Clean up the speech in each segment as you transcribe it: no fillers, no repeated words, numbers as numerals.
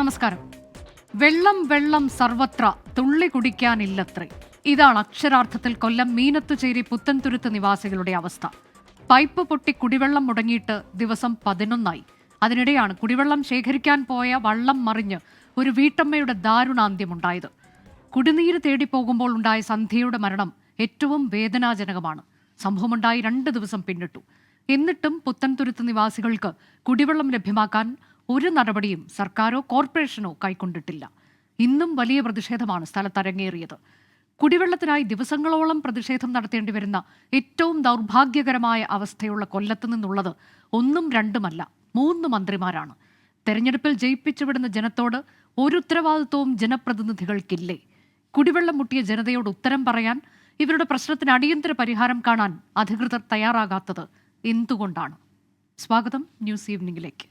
നമസ്കാരം. വെള്ളം വെള്ളം സർവത്ര തുള്ളി കുടിക്കാനില്ലത്രേ. ഇതാണ് അക്ഷരാർത്ഥത്തിൽ കൊല്ലം മീനത്തുചേരി പുത്തൻതുരുത്ത് നിവാസികളുടെ അവസ്ഥ. പൈപ്പ് പൊട്ടി കുടിവെള്ളം മുടങ്ങിയിട്ട് ദിവസം 11ആയി. അതിനിടെയാണ് കുടിവെള്ളം ശേഖരിക്കാൻ പോയ വള്ളം മറിഞ്ഞ് ഒരു വീട്ടമ്മയുടെ ദാരുണാന്ത്യമുണ്ടായത്. കുടിനീര് തേടി പോകുമ്പോൾ ഉണ്ടായ സന്ധ്യയുടെ മരണം ഏറ്റവും വേദനാജനകമാണ്. സംഭവമുണ്ടായി 2 ദിവസം പിന്നിട്ടു. എന്നിട്ടും പുത്തൻതുരുത്ത് നിവാസികൾക്ക് കുടിവെള്ളം ലഭ്യമാക്കാൻ ഒരു നടപടിയും സർക്കാരോ കോർപ്പറേഷനോ കൈക്കൊണ്ടിട്ടില്ല. ഇന്നും വലിയ പ്രതിഷേധമാണ് സ്ഥലത്തരങ്ങേറിയത്. കുടിവെള്ളത്തിനായി ദിവസങ്ങളോളം പ്രതിഷേധം നടത്തേണ്ടി വരുന്ന ഏറ്റവും ദൗർഭാഗ്യകരമായ അവസ്ഥയുള്ള കൊല്ലത്ത് നിന്നുള്ളത് 1ഉം 2ഉമല്ല, 3 മന്ത്രിമാരാണ്. തെരഞ്ഞെടുപ്പിൽ ജയിപ്പിച്ചുവിടുന്ന ജനത്തോട് ഒരു ഉത്തരവാദിത്വവും ജനപ്രതിനിധികൾക്കില്ലേ? കുടിവെള്ളം മുട്ടിയ ജനതയോട് ഉത്തരം പറയാൻ, ഇവരുടെ പ്രശ്നത്തിന് അടിയന്തര പരിഹാരം കാണാൻ അധികൃതർ തയ്യാറാകാത്തത് എന്തുകൊണ്ടാണ്? സ്വാഗതം ന്യൂസ് ഈവനിംഗിലേക്ക്.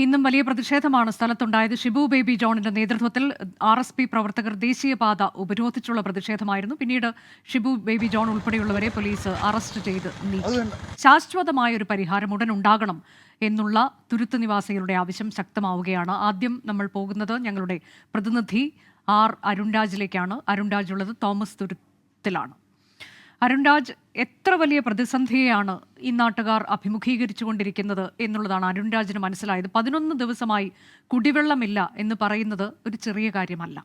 ഇന്നും വലിയ പ്രതിഷേധമാണ് സ്ഥലത്തുണ്ടായത്. ഷിബു ബേബി ജോണിന്റെ നേതൃത്വത്തിൽ RSP പ്രവർത്തകർ ദേശീയപാത ഉപരോധിച്ചുള്ള പ്രതിഷേധമായിരുന്നു. പിന്നീട് ഷിബു ബേബി ജോൺ ഉൾപ്പെടെയുള്ളവരെ പോലീസ് അറസ്റ്റ് ചെയ്ത് നീക്കി. ശാശ്വതമായ ഒരു പരിഹാരം ഉടൻ ഉണ്ടാകണം എന്നുള്ള തുരുത്ത് നിവാസികളുടെ ആവശ്യം ശക്തമാവുകയാണ്. ആദ്യം നമ്മൾ പോകുന്നത് ഞങ്ങളുടെ പ്രതിനിധി അരുൺരാജിലേക്കാണ്. അരുൺരാജ് ഉള്ളത് തോമസ് തുരുത്തിലാണ്. അരുൺരാജ്, എത്ര വലിയ പ്രതിസന്ധിയെയാണ് ഈ നാട്ടുകാർ അഭിമുഖീകരിച്ചുകൊണ്ടിരിക്കുന്നത് എന്നുള്ളതാണ് അരുൺരാജിന് മനസ്സിലായത്. 11 ദിവസമായി കുടിവെള്ളമില്ല എന്ന് പറയുന്നത് ഒരു ചെറിയ കാര്യമല്ല.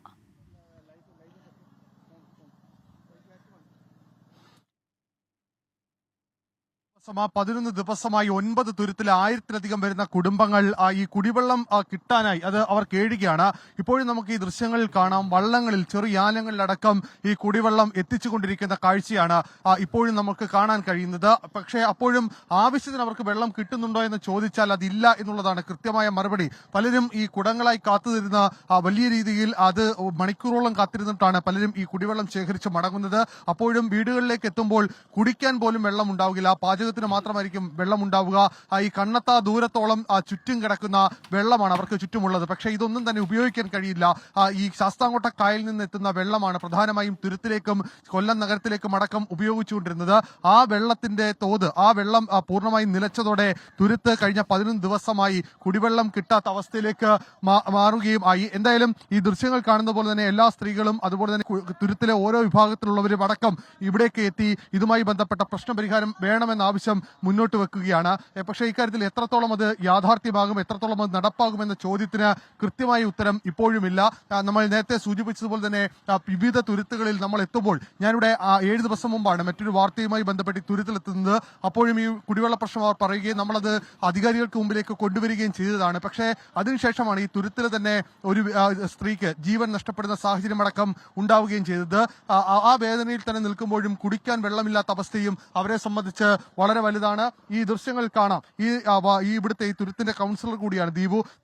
11 ദിവസമായി 9 തുരുത്തിൽ 1000-ലധികം വരുന്ന കുടുംബങ്ങൾ ഈ കുടിവെള്ളം കിട്ടാനായി അത് അവർ കേഴുകയാണ്. ഇപ്പോഴും നമുക്ക് ഈ ദൃശ്യങ്ങളിൽ കാണാം, വള്ളങ്ങളിൽ ചെറുയാനങ്ങളിലടക്കം ഈ കുടിവെള്ളം എത്തിച്ചുകൊണ്ടിരിക്കുന്ന കാഴ്ചയാണ് ഇപ്പോഴും നമുക്ക് കാണാൻ കഴിയുന്നത്. പക്ഷേ അപ്പോഴും ആവശ്യത്തിന് അവർക്ക് വെള്ളം കിട്ടുന്നുണ്ടോ എന്ന് ചോദിച്ചാൽ അതില്ല എന്നുള്ളതാണ് കൃത്യമായ മറുപടി. പലരും ഈ കുടങ്ങളായി കാത്തുനിരുന്ന വലിയ രീതിയിൽ അത് മണിക്കൂറോളം കാത്തിരുന്നിട്ടാണ് പലരും ഈ കുടിവെള്ളം ശേഖരിച്ച് മടങ്ങുന്നത്. അപ്പോഴും വീടുകളിലേക്ക് എത്തുമ്പോൾ കുടിക്കാൻ പോലും വെള്ളം ഉണ്ടാവില്ല. പാചകത്തിന് മാത്രമായിരിക്കും വെള്ളം ഉണ്ടാവുക. ഈ കണ്ണത്താ ദൂരത്തോളം ചുറ്റും കിടക്കുന്ന വെള്ളമാണ് അവർക്ക് ചുറ്റുമുള്ളത്. പക്ഷേ ഇതൊന്നും തന്നെ ഉപയോഗിക്കാൻ കഴിയില്ല. ഈ ശാസ്താംകോട്ട കായലിൽ നിന്ന് എത്തുന്ന വെള്ളമാണ് പ്രധാനമായും തുരുത്തിലേക്കും കൊല്ലം നഗരത്തിലേക്കും അടക്കം ഉപയോഗിച്ചുകൊണ്ടിരുന്നത്. ആ വെള്ളത്തിന്റെ തോത്, ആ വെള്ളം പൂർണ്ണമായും നിലച്ചതോടെ തുരുത്ത് കഴിഞ്ഞ 11 ദിവസമായി കുടിവെള്ളം കിട്ടാത്ത അവസ്ഥയിലേക്ക് മാറുകയും ആയി. എന്തായാലും ഈ ദൃശ്യങ്ങൾ കാണുന്ന പോലെ തന്നെ എല്ലാ സ്ത്രീകളും അതുപോലെ തന്നെ തുരുത്തിലെ ഓരോ വിഭാഗത്തിലുള്ളവരും അടക്കം ഇവിടേക്ക് എത്തി ഇതുമായി ബന്ധപ്പെട്ട പ്രശ്നപരിഹാരം വേണമെന്ന ആവശ്യം മുന്നോട്ട് വെക്കുകയാണ്. പക്ഷേ ഇക്കാര്യത്തിൽ എത്രത്തോളം അത് യാഥാർത്ഥ്യമാകും, എത്രത്തോളം അത് നടപ്പാകുമെന്ന ചോദ്യത്തിന് കൃത്യമായ ഉത്തരം ഇപ്പോഴുമില്ല. നമ്മൾ നേരത്തെ സൂചിപ്പിച്ചതുപോലെ തന്നെ വിവിധ തുരുത്തുകളിൽ നമ്മൾ എത്തുമ്പോൾ, ഞാനിവിടെ 7 ദിവസം മുമ്പാണ് മറ്റൊരു വാർത്തയുമായി ബന്ധപ്പെട്ട് തുരുത്തിലെത്തുന്നത്. അപ്പോഴും ഈ കുടിവെള്ള പ്രശ്നം അവർ പറയുകയും നമ്മളത് അധികാരികൾക്ക് മുമ്പിലേക്ക് കൊണ്ടുവരികയും ചെയ്തതാണ്. പക്ഷേ അതിനുശേഷമാണ് ഈ തുരുത്തിൽ തന്നെ ഒരു സ്ത്രീക്ക് ജീവൻ നഷ്ടപ്പെടുന്ന സാഹചര്യമടക്കം ഉണ്ടാവുകയും ചെയ്തത്. ആ വേദനയിൽ തന്നെ നിൽക്കുമ്പോഴും കുടിക്കാൻ വെള്ളമില്ലാത്ത അവസ്ഥയും അവരെ സംബന്ധിച്ച് വളരെ വലുതാണ്. ഈ ദൃശ്യങ്ങൾ കാണാം. ഈ ഇവിടുത്തെ ഈ തുരുത്തിന്റെ കൗൺസിലർ കൂടിയാണ്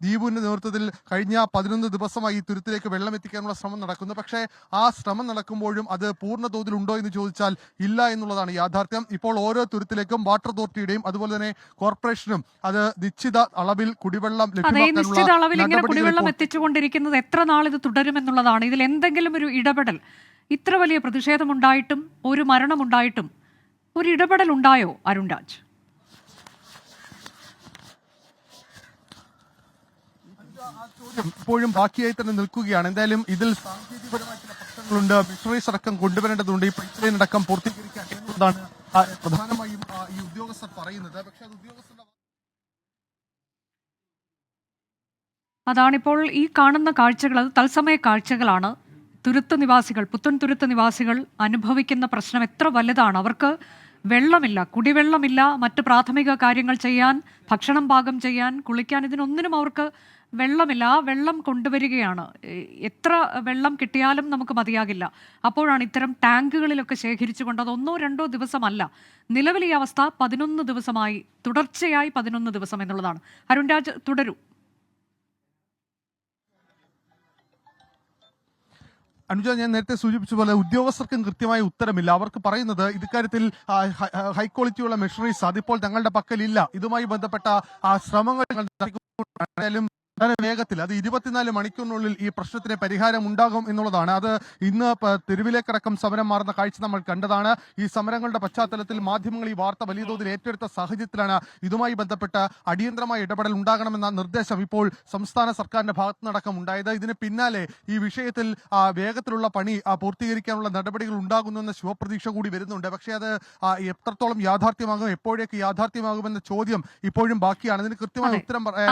ദീപുവിന്റെ നേതൃത്വത്തിൽ കഴിഞ്ഞ 11 ദിവസമായി ഈ തുരുത്തിലേക്ക് വെള്ളം എത്തിക്കാനുള്ള ശ്രമം നടക്കുന്നു. പക്ഷേ ആ ശ്രമം നടക്കുമ്പോഴും അത് പൂർണ്ണ തോതിൽ ഉണ്ടോ എന്ന് ചോദിച്ചാൽ ഇല്ല എന്നുള്ളതാണ് യാഥാർത്ഥ്യം. ഇപ്പോൾ ഓരോ തുരുത്തിലേക്കും വാട്ടർ അതോറിറ്റിയുടെയും അതുപോലെ തന്നെ കോർപ്പറേഷനും അത് നിശ്ചിത അളവിൽ കുടിവെള്ളം കുടിവെള്ളം എത്തിച്ചുകൊണ്ടിരിക്കുന്നത് എത്ര നാൾ ഇത് തുടരുമെന്നുള്ളതാണ്. ഇതിൽ എന്തെങ്കിലും ഒരു ഇടപെടൽ, ഇത്ര വലിയ പ്രതിഷേധമുണ്ടായിട്ടും ഒരു മരണമുണ്ടായിട്ടും ഒരു ഇടപെടൽ ഉണ്ടായോ അരുൺരാജ്? ഇപ്പോഴും ബാക്കിയായി തന്നെ നിൽക്കുകയാണ്. എന്തായാലും ഇതിൽ സാങ്കേതികപരമായ ചില പ്രശ്നങ്ങളുണ്ട്. മിഷണറീസ് അടക്കം കൊണ്ടുവരേണ്ടതുണ്ട്. ഈ പൈപ്പ് ലൈൻ അടക്കം പൂർത്തീകരിക്കാൻ എന്നതാണ് പ്രധാനമായും ഈ ഉദ്യോഗസ്ഥർ പറയുന്നത്. പക്ഷേ അത് ഉദ്യോഗസ്ഥരുടെ അതാണിപ്പോൾ ഈ കാണുന്ന കാഴ്ചകൾ, അത് തത്സമയ കാഴ്ചകളാണ്. തുരുത്ത് നിവാസികൾ, പുത്തൻ തുരുത്ത് നിവാസികൾ അനുഭവിക്കുന്ന പ്രശ്നം എത്ര വലുതാണ്. അവർക്ക് വെള്ളമില്ല, കുടിവെള്ളമില്ല, മറ്റ് പ്രാഥമിക കാര്യങ്ങൾ ചെയ്യാൻ, ഭക്ഷണം പാകം ചെയ്യാൻ, കുളിക്കാൻ, ഇതിനൊന്നിനും അവർക്ക് വെള്ളമില്ല. ആ വെള്ളം കൊണ്ടുവരികയാണ്. എത്ര വെള്ളം കിട്ടിയാലും നമുക്ക് മതിയാകില്ല. അപ്പോഴാണ് ഇത്തരം ടാങ്കുകളിലൊക്കെ ശേഖരിച്ചുകൊണ്ട്, അത് 1-2 ദിവസമല്ല, നിലവിൽ ഈ അവസ്ഥ 11 ദിവസമായി, തുടർച്ചയായി 11 ദിവസം എന്നുള്ളതാണ്. അരുൺരാജ്, തുടരൂ. അനുജ, ഞാൻ നേരത്തെ സൂചിപ്പിച്ച പോലെ ഉദ്യോഗസ്ഥർക്കും കൃത്യമായ ഉത്തരമില്ല. അവർക്ക് പറയുന്നത് ഇക്കാര്യത്തിൽ ഹൈ ക്വാളിറ്റിയുള്ള മെഷീനറീസ് അതിപ്പോൾ തങ്ങളുടെ പക്കലില്ല. ഇതുമായി ബന്ധപ്പെട്ട ശ്രമങ്ങൾ വളരെ വേഗത്തിൽ അത് 24 മണിക്കൂറിനുള്ളിൽ ഈ പ്രശ്നത്തിന് പരിഹാരം ഉണ്ടാകും എന്നുള്ളതാണ്. അത് ഇന്ന് തെരുവിലേക്കടക്കം സമരം മാറുന്ന കാഴ്ച നമ്മൾ കണ്ടതാണ്. ഈ സമരങ്ങളുടെ പശ്ചാത്തലത്തിൽ മാധ്യമങ്ങൾ ഈ വാർത്ത വലിയ തോതിൽ ഏറ്റെടുത്ത സാഹചര്യത്തിലാണ് ഇതുമായി ബന്ധപ്പെട്ട് അടിയന്തരമായ ഇടപെടൽ ഉണ്ടാകണമെന്ന നിർദ്ദേശം ഇപ്പോൾ സംസ്ഥാന സർക്കാരിന്റെ ഭാഗത്തു നിന്നടക്കം ഉണ്ടായത്. ഇതിന് പിന്നാലെ ഈ വിഷയത്തിൽ വേഗത്തിലുള്ള പണി പൂർത്തീകരിക്കാനുള്ള നടപടികൾ ഉണ്ടാകുന്നു എന്ന ശുഭപ്രതീക്ഷ കൂടി വരുന്നുണ്ട്. പക്ഷേ അത് എത്രത്തോളം യാഥാർത്ഥ്യമാകും, എപ്പോഴേക്ക് യാഥാർത്ഥ്യമാകുമെന്ന ചോദ്യം ഇപ്പോഴും ബാക്കിയാണ്. ഇതിന് കൃത്യമായ ഉത്തരം പറയാൻ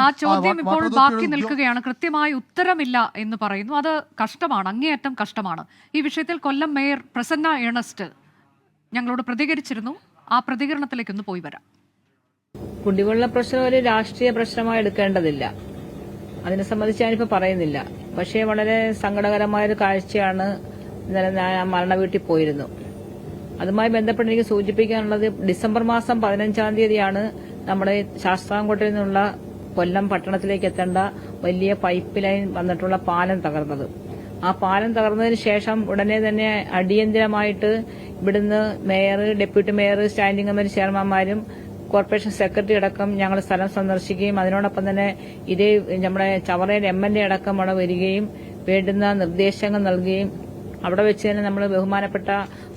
ബാക്കി നിൽക്കുകയാണ്. കൃത്യമായ ഉത്തരമില്ല എന്ന് പറയുന്നു. അത് കഷ്ടമാണ്, അങ്ങേയറ്റം കഷ്ടമാണ്. ഈ വിഷയത്തിൽ കൊല്ലം മേയർ പ്രസന്ന ഏണസ്റ്റ് ഞങ്ങളോട് പ്രതികരിച്ചിരുന്നു. ആ പ്രതികരണത്തിലേക്ക് ഒന്ന് പോയി വരാം. കുടിവെള്ള പ്രശ്നം ഒരു രാഷ്ട്രീയ പ്രശ്നമായി എടുക്കേണ്ടതില്ല. അതിനെ സംബന്ധിച്ച് ഞാനിപ്പോൾ പറയുന്നില്ല. പക്ഷേ വളരെ സങ്കടകരമായൊരു കാഴ്ചയാണ് ഇന്നലെ ഞാൻ മരണ വീട്ടിൽ പോയിരുന്നു. അതുമായി ബന്ധപ്പെട്ട് എനിക്ക് സൂചിപ്പിക്കാനുള്ളത്, ഡിസംബർ മാസം 15-ാം തീയതിയാണ് നമ്മുടെ ശാസ്താംകോട്ടയിൽ നിന്നുള്ള കൊല്ലം പട്ടണത്തിലേക്ക് എത്തേണ്ട വലിയ പൈപ്പ് ലൈൻ വന്നിട്ടുള്ള പാലം തകർന്നത്. ആ പാലം തകർന്നതിന് ശേഷം ഉടനെ തന്നെ അടിയന്തരമായിട്ട് ഇവിടുന്ന് mayor, deputy mayor, standing committee ചെയർമാൻമാരും കോർപ്പറേഷൻ സെക്രട്ടറി അടക്കം ഞങ്ങൾ സ്ഥലം സന്ദർശിക്കുകയും അതിനോടൊപ്പം തന്നെ ഇതേ നമ്മുടെ ചവറയിൽ MLA അടക്കം അവിടെ വരികയും വേണ്ടുന്ന നിർദ്ദേശങ്ങൾ നൽകുകയും അവിടെ വെച്ച് തന്നെ നമ്മൾ ബഹുമാനപ്പെട്ട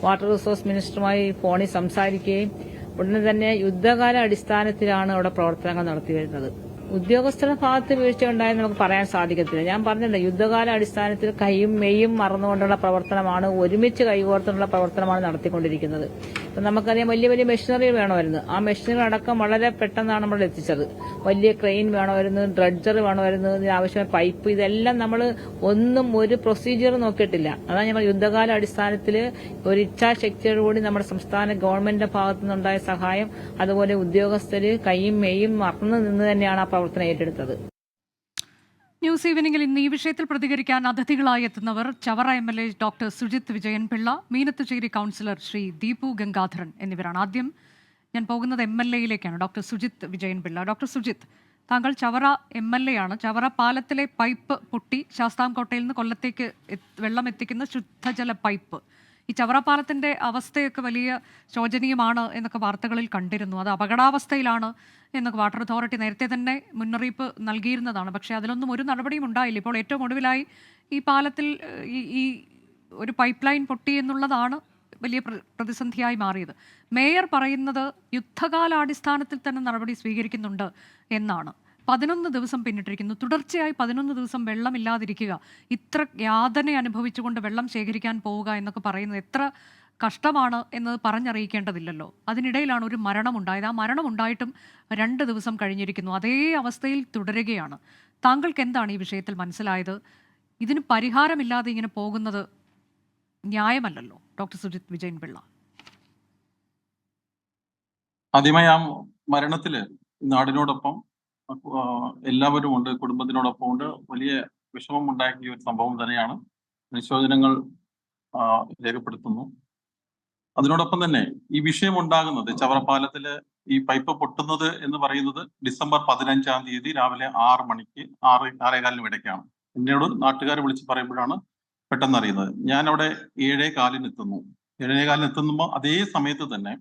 വാട്ടർ റിസോഴ്സ് മിനിസ്റ്ററുമായി ഫോണിൽ സംസാരിക്കുകയും ഉടനെ തന്നെ യുദ്ധകാല അടിസ്ഥാനത്തിലാണ് അവിടെ പ്രവർത്തനങ്ങൾ നടത്തി വരുന്നത്. ഉദ്യോഗസ്ഥരുടെ ഭാഗത്ത് വീഴ്ച ഉണ്ടായെന്ന് നമുക്ക് പറയാൻ സാധിക്കത്തില്ല. ഞാൻ പറഞ്ഞില്ല, യുദ്ധകാല അടിസ്ഥാനത്തിൽ കൈയും മെയ്യും മറന്നുകൊണ്ടുള്ള പ്രവർത്തനമാണ്, ഒരുമിച്ച് കൈകോർത്തുള്ള പ്രവർത്തനമാണ് നടത്തിക്കൊണ്ടിരിക്കുന്നത്. ഇപ്പം നമുക്കറിയാം, വലിയ വലിയ മെഷീനറി വേണമായിരുന്നു. ആ മെഷീനറി അടക്കം വളരെ പെട്ടെന്നാണ് നമ്മൾ എത്തിച്ചത്. വലിയ ക്രെയിൻ വേണമായിരുന്നു, ഡ്രഡ്ജർ വേണമായിരുന്നു, ഇതിനാവശ്യമായ പൈപ്പ്, ഇതെല്ലാം നമ്മൾ ഒരു പ്രൊസീജിയർ നോക്കിയിട്ടില്ല. അതാണ് ഞങ്ങൾ യുദ്ധകാല അടിസ്ഥാനത്തിൽ ഒരു ഇച്ഛാശക്തിയോടുകൂടി നമ്മുടെ സംസ്ഥാന ഗവൺമെന്റിന്റെ ഭാഗത്തു നിന്നുണ്ടായ സഹായം, അതുപോലെ ഉദ്യോഗസ്ഥര് കൈയും മെയ്യും മറന്നു നിന്ന് തന്നെയാണ് ആ പ്രവർത്തനം ഏറ്റെടുത്തത്. ന്യൂസ് ഈവനിംഗിൽ ഇന്ന് ഈ വിഷയത്തിൽ പ്രതികരിക്കാൻ അതിഥികളായി എത്തുന്നവർ Chavara MLA doctor Sujith Vijayan Pillai, Meenathucheri councillor Shri Deepu Gangadharan എന്നിവരാണ്. ആദ്യം ഞാൻ പോകുന്നത് MLAയിലേക്കാണ്. ഡോക്ടർ സുജിത് വിജയൻപിള്ള. ഡോക്ടർ സുജിത്, താങ്കൾ ചവറ MLA ആണ്. ചവറ പാലത്തിലെ പൈപ്പ് പൊട്ടി ശാസ്താംകോട്ടയിൽ നിന്ന് കൊല്ലത്തേക്ക് വെള്ളം എത്തിക്കുന്ന ശുദ്ധജല പൈപ്പ്, ഈ ചവറ പാലത്തിന്റെ അവസ്ഥയൊക്കെ വലിയ ശോചനീയമാണ് എന്നൊക്കെ വാർത്തകളിൽ കണ്ടിരുന്നു. അത് അപകടാവസ്ഥയിലാണ് എന്നൊക്കെ വാട്ടർ അതോറിറ്റി നേരത്തെ തന്നെ മുന്നറിയിപ്പ് നൽകിയിരുന്നതാണ്. പക്ഷേ അതിലൊന്നും ഒരു നടപടിയും ഉണ്ടായില്ല. ഇപ്പോൾ ഏറ്റവും ഒടുവിലായി ഈ പാലത്തിൽ ഈ ഒരു പൈപ്പ് ലൈൻ പൊട്ടി എന്നുള്ളതാണ് വലിയ പ്രതിസന്ധിയായി മാറിയത്. മേയർ പറയുന്നത് യുദ്ധകാലാടിസ്ഥാനത്തിൽ തന്നെ നടപടി സ്വീകരിക്കുന്നുണ്ട് എന്നാണ്. 11 ദിവസം പിന്നിട്ടിരിക്കുന്നു. തുടർച്ചയായി 11 ദിവസം വെള്ളമില്ലാതിരിക്കുക, ഇത്ര യാതന അനുഭവിച്ചുകൊണ്ട് വെള്ളം ശേഖരിക്കാൻ പോവുക എന്നൊക്കെ പറയുന്നത് എത്ര കഷ്ടമാണ് എന്നത് പറഞ്ഞറിയിക്കേണ്ടതില്ലല്ലോ. അതിനിടയിലാണ് ഒരു മരണമുണ്ടായത്. ആ മരണമുണ്ടായിട്ടും 2 ദിവസം കഴിഞ്ഞിരിക്കുന്നു. അതേ അവസ്ഥയിൽ തുടരുകയാണ്. താങ്കൾക്ക് എന്താണ് ഈ വിഷയത്തിൽ മനസ്സിലായത്? ഇതിന് പരിഹാരമില്ലാതെ ഇങ്ങനെ പോകുന്നത് ന്യായമല്ലല്ലോ. ഡോക്ടർ സുജിത് വിജയൻപിള്ള. ആദ്യമായി ആ മരണത്തില് നാടിനോടൊപ്പം എല്ലാവരും ഉണ്ട്, കുടുംബത്തിനോടൊപ്പം ഉണ്ട്. വലിയ വിഷമം ഉണ്ടാക്കിയ ഒരു സംഭവം തന്നെയാണ്. അനുശോചനങ്ങൾ രേഖപ്പെടുത്തുന്നു. അതിനോടൊപ്പം തന്നെ ഈ വിഷയം ഉണ്ടാകുന്നത്, ചവറപ്പാലത്തില് ഈ പൈപ്പ് പൊട്ടുന്നത് എന്ന് പറയുന്നത് ഡിസംബർ 15-ാം തീയതി രാവിലെ 6 മണിക്ക് 6-6:15 ഇടയ്ക്കാണ്. എന്നോട് നാട്ടുകാർ വിളിച്ച് പറയുമ്പോഴാണ് പെട്ടെന്ന് അറിയുന്നത്. ഞാൻ അവിടെ 7:15 എത്തുന്നു. 7:15 എത്തുമ്പോൾ അതേ സമയത്ത് തന്നെ